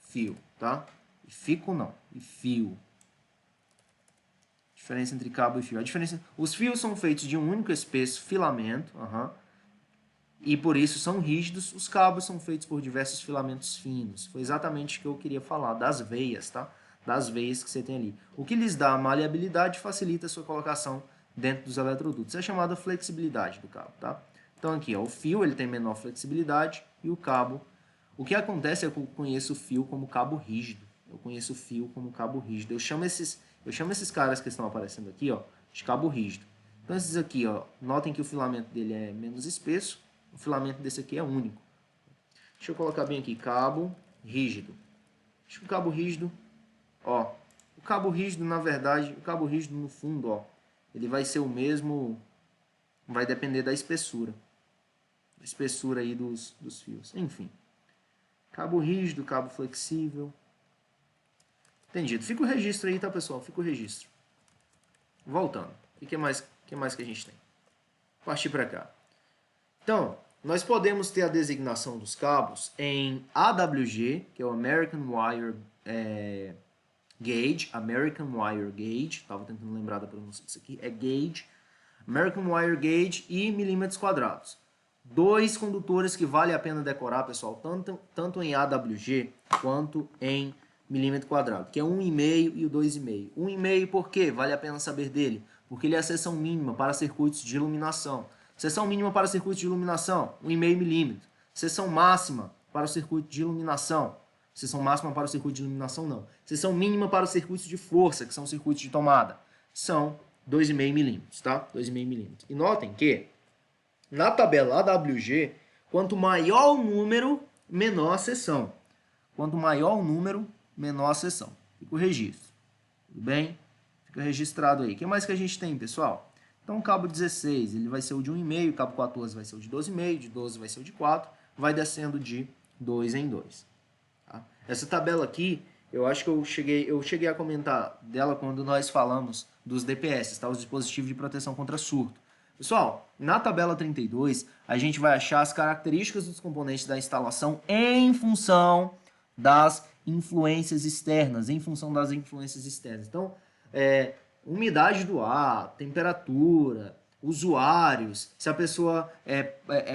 fio, tá? E fico não, e fio. Diferença entre cabo e fio. Os fios são feitos de um único espesso filamento, e por isso são rígidos. Os cabos são feitos por diversos filamentos finos. Foi exatamente o que eu queria falar, das veias, tá? Das veias que você tem ali. O que lhes dá maleabilidade facilita a sua colocação dentro dos eletrodutos. É chamada flexibilidade do cabo, tá? Então aqui, ó, o fio ele tem menor flexibilidade e o cabo. O que acontece é que eu conheço o fio como cabo rígido. Eu conheço o fio como cabo rígido. Eu chamo esses caras que estão aparecendo aqui, ó, de cabo rígido. Então esses aqui, ó, notem que o filamento dele é menos espesso. O filamento desse aqui é único. Deixa eu colocar bem aqui, cabo rígido. Acho que o cabo rígido, ó, o cabo rígido, na verdade, o cabo rígido no fundo, ó, ele vai ser o mesmo, vai depender da espessura. A espessura aí dos fios. Enfim. Cabo rígido, cabo flexível. Entendido. Fica o registro aí, tá, pessoal? Fica o registro. Voltando. O que mais que a gente tem? Partir para cá. Então, nós podemos ter a designação dos cabos em AWG, que é o American Wire Gauge, American Wire Gauge, estava tentando lembrar da pronúncia disso aqui, é Gauge, American Wire Gauge e milímetros quadrados. Dois condutores que vale a pena decorar, pessoal, tanto em AWG quanto em milímetro quadrado, que é 1,5 e o 2,5. 1,5 por quê? Vale a pena saber dele, porque ele é a seção mínima para circuitos de iluminação. Seção mínima para circuito de iluminação, 1,5 milímetro. Seção máxima para o circuito de iluminação. Seção máxima para o circuito de iluminação, não. Seção mínima para os circuitos de força, que são circuitos de tomada. São 2,5 milímetros, tá? 2,5 milímetros. E notem que, na tabela AWG, quanto maior o número, menor a seção. Quanto maior o número, menor a seção. Fica o registro. Tudo bem? Fica registrado aí. O que mais que a gente tem, pessoal? Então, o cabo 16, ele vai ser o de 1,5, o cabo 14 vai ser o de 12,5, de 12 vai ser o de 4, vai descendo de 2 em 2. Tá? Essa tabela aqui, eu acho que eu cheguei a comentar dela quando nós falamos dos DPS, tá? Os dispositivos de proteção contra surto. Pessoal, na tabela 32, a gente vai achar as características dos componentes da instalação em função das influências externas, Então, umidade do ar, temperatura, usuários, se a pessoa é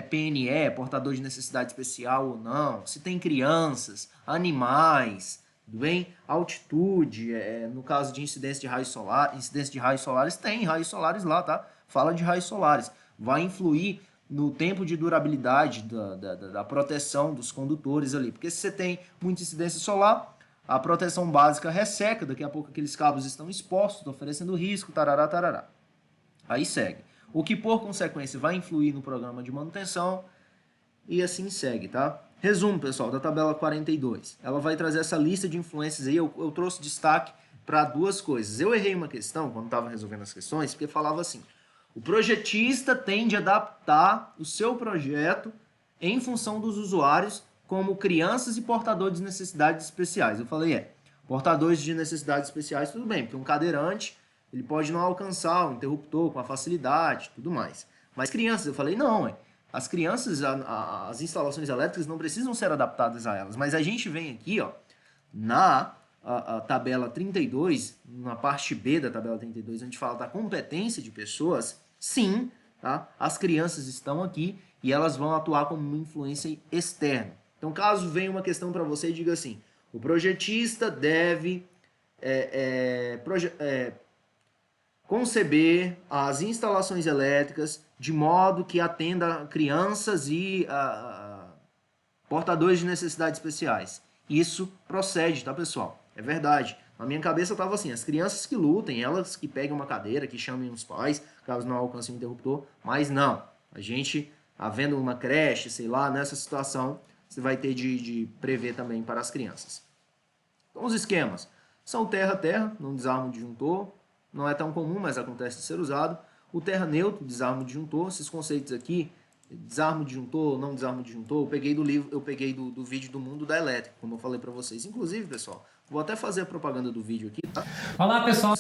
PNE, portador de necessidade especial ou não, se tem crianças, animais, tudo bem? Altitude, no caso de incidência de raios solares, tem raios solares lá, tá? Fala de raios solares. Vai influir no tempo de durabilidade da proteção dos condutores ali. Porque se você tem muita incidência solar, a proteção básica resseca, daqui a pouco aqueles cabos estão expostos, oferecendo risco, tarará, tarará. Aí segue. O que, por consequência, vai influir no programa de manutenção e assim segue, tá? Resumo, pessoal, da tabela 42. Ela vai trazer essa lista de influências aí, eu trouxe destaque para duas coisas. Eu errei uma questão, quando estava resolvendo as questões, porque falava assim, o projetista tende a adaptar o seu projeto em função dos usuários como crianças e portadores de necessidades especiais. Eu falei, portadores de necessidades especiais, tudo bem, porque um cadeirante, ele pode não alcançar o interruptor com a facilidade, tudo mais. Mas crianças, eu falei, não, as crianças, as instalações elétricas não precisam ser adaptadas a elas. Mas a gente vem aqui, ó, na a tabela 32, na parte B da tabela 32, a gente fala da competência de pessoas, sim, tá? As crianças estão aqui e elas vão atuar como uma influência externa. Então, caso venha uma questão para você e diga assim, o projetista deve conceber as instalações elétricas de modo que atenda crianças e portadores de necessidades especiais. Isso procede, tá, pessoal? É verdade. Na minha cabeça estava assim, as crianças que lutem, elas que peguem uma cadeira, que chamem os pais, caso não alcancem o interruptor, mas não. A gente, havendo uma creche, sei lá, nessa situação, você vai ter de prever também para as crianças. Então, os esquemas são terra-terra, não desarma o disjuntor, não é tão comum, mas acontece de ser usado. O terra neutro, desarma o disjuntor, esses conceitos aqui, desarma o disjuntor, não desarma o disjuntor, eu peguei do livro, eu peguei do vídeo do mundo da elétrica, como eu falei para vocês. Inclusive, pessoal, vou até fazer a propaganda do vídeo aqui, tá?
Olá, pessoal!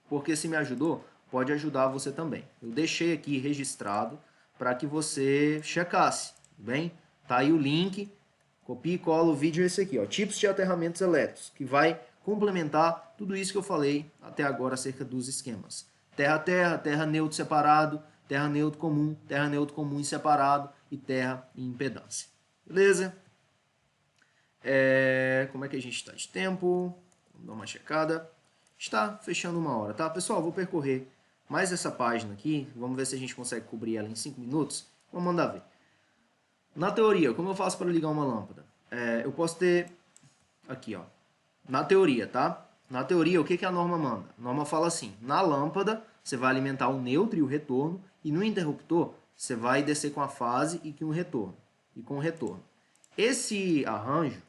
Porque se me ajudou, pode ajudar você também. Eu deixei aqui registrado para que você checasse, tudo bem? Tá aí o link, copia e cola o vídeo esse aqui, ó, tipos de aterramentos elétricos, que vai complementar tudo isso que eu falei até agora acerca dos esquemas. Terra-terra, terra neutro separado, terra neutro comum e separado e terra e impedância. Beleza? Como é que a gente está de tempo? Vamos dar uma checada. Está fechando 1 hora, tá? Pessoal, vou percorrer mais essa página aqui. Vamos ver se a gente consegue cobrir ela em 5 minutos. Vamos mandar ver. Na teoria, como eu faço para ligar uma lâmpada? Eu posso ter... Aqui, ó. Na teoria, tá? Na teoria, o que a norma manda? A norma fala assim, na lâmpada, você vai alimentar o neutro e o retorno, e no interruptor, você vai descer com a fase e com o retorno. Esse arranjo,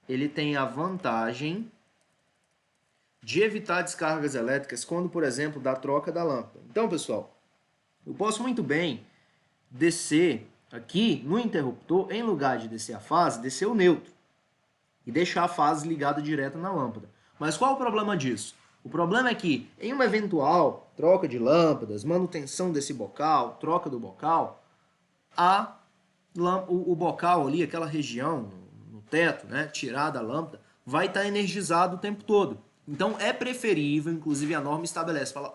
ele tem a vantagem de evitar descargas elétricas quando, por exemplo, dá troca da lâmpada. Então, pessoal, eu posso muito bem descer aqui no interruptor, em lugar de descer a fase, descer o neutro e deixar a fase ligada direto na lâmpada. Mas qual o problema disso? O problema é que, em uma eventual troca de lâmpadas, manutenção desse bocal, troca do bocal, o bocal ali, aquela região no teto, né, tirada a lâmpada, vai estar energizado o tempo todo. Então é preferível, inclusive a norma estabelece, fala,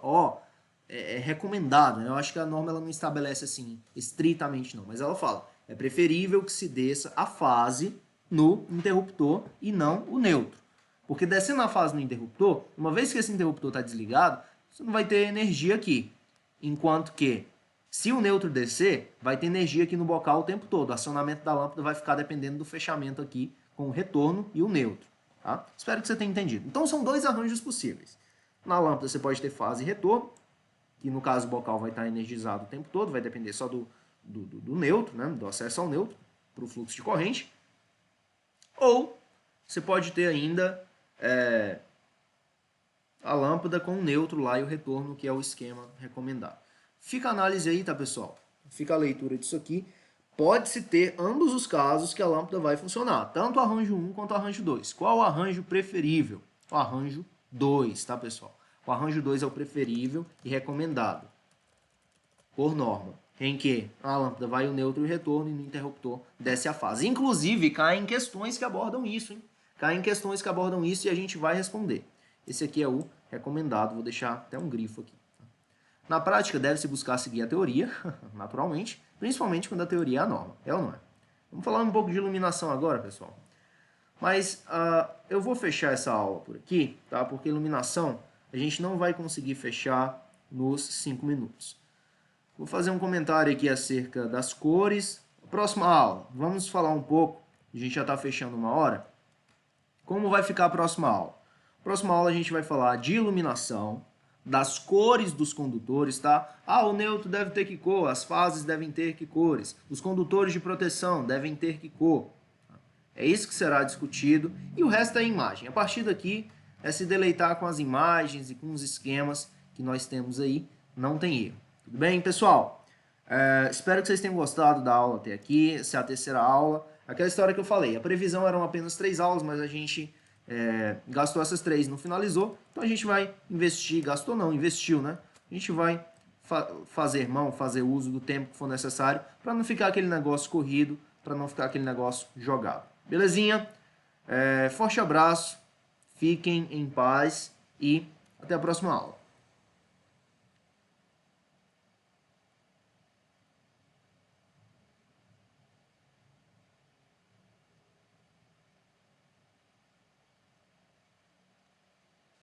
é recomendado, né? Eu acho que a norma ela não estabelece assim estritamente não, mas ela fala, é preferível que se desça a fase no interruptor e não o neutro. Porque descendo a fase no interruptor, uma vez que esse interruptor está desligado, você não vai ter energia aqui. Enquanto que, se o neutro descer, vai ter energia aqui no bocal o tempo todo. O acionamento da lâmpada vai ficar dependendo do fechamento aqui com o retorno e o neutro. Tá? Espero que você tenha entendido. Então são dois arranjos possíveis. Na lâmpada você pode ter fase e retorno, que no caso o bocal vai estar energizado o tempo todo, vai depender só do neutro, né? Do acesso ao neutro, para o fluxo de corrente. Ou você pode ter ainda a lâmpada com o neutro lá e o retorno, que é o esquema recomendado. Fica a análise aí, tá, pessoal? Fica a leitura disso aqui. Pode-se ter ambos os casos que a lâmpada vai funcionar, tanto o arranjo 1 quanto o arranjo 2. Qual o arranjo preferível? O arranjo 2, tá, pessoal? O arranjo 2 é o preferível e recomendado, por norma, em que a lâmpada vai o neutro e o retorno e no interruptor desce a fase. Inclusive, caem questões que abordam isso, hein? Caem questões que abordam isso e a gente vai responder. Esse aqui é o recomendado, vou deixar até um grifo aqui. Na prática, deve-se buscar seguir a teoria, naturalmente, principalmente quando a teoria é a norma, é ou não é? Vamos falar um pouco de iluminação agora, pessoal. Mas eu vou fechar essa aula por aqui, tá? Porque iluminação a gente não vai conseguir fechar nos 5 minutos. Vou fazer um comentário aqui acerca das cores. Próxima aula, vamos falar um pouco, a gente já está fechando 1 hora. Como vai ficar a próxima aula? Próxima aula a gente vai falar de iluminação, das cores dos condutores, tá? O neutro deve ter que cor, as fases devem ter que cores, os condutores de proteção devem ter que cor. É isso que será discutido e o resto é imagem. A partir daqui é se deleitar com as imagens e com os esquemas que nós temos aí, não tem erro. Tudo bem, pessoal? Espero que vocês tenham gostado da aula até aqui, essa é a terceira aula. Aquela história que eu falei, a previsão eram apenas 3 aulas, mas a gente gastou essas 3, não finalizou, então a gente vai investir, gastou não, investiu, né? A gente vai fazer uso do tempo que for necessário para não ficar aquele negócio corrido, para não ficar aquele negócio jogado. Belezinha? Forte abraço, fiquem em paz e até a próxima aula.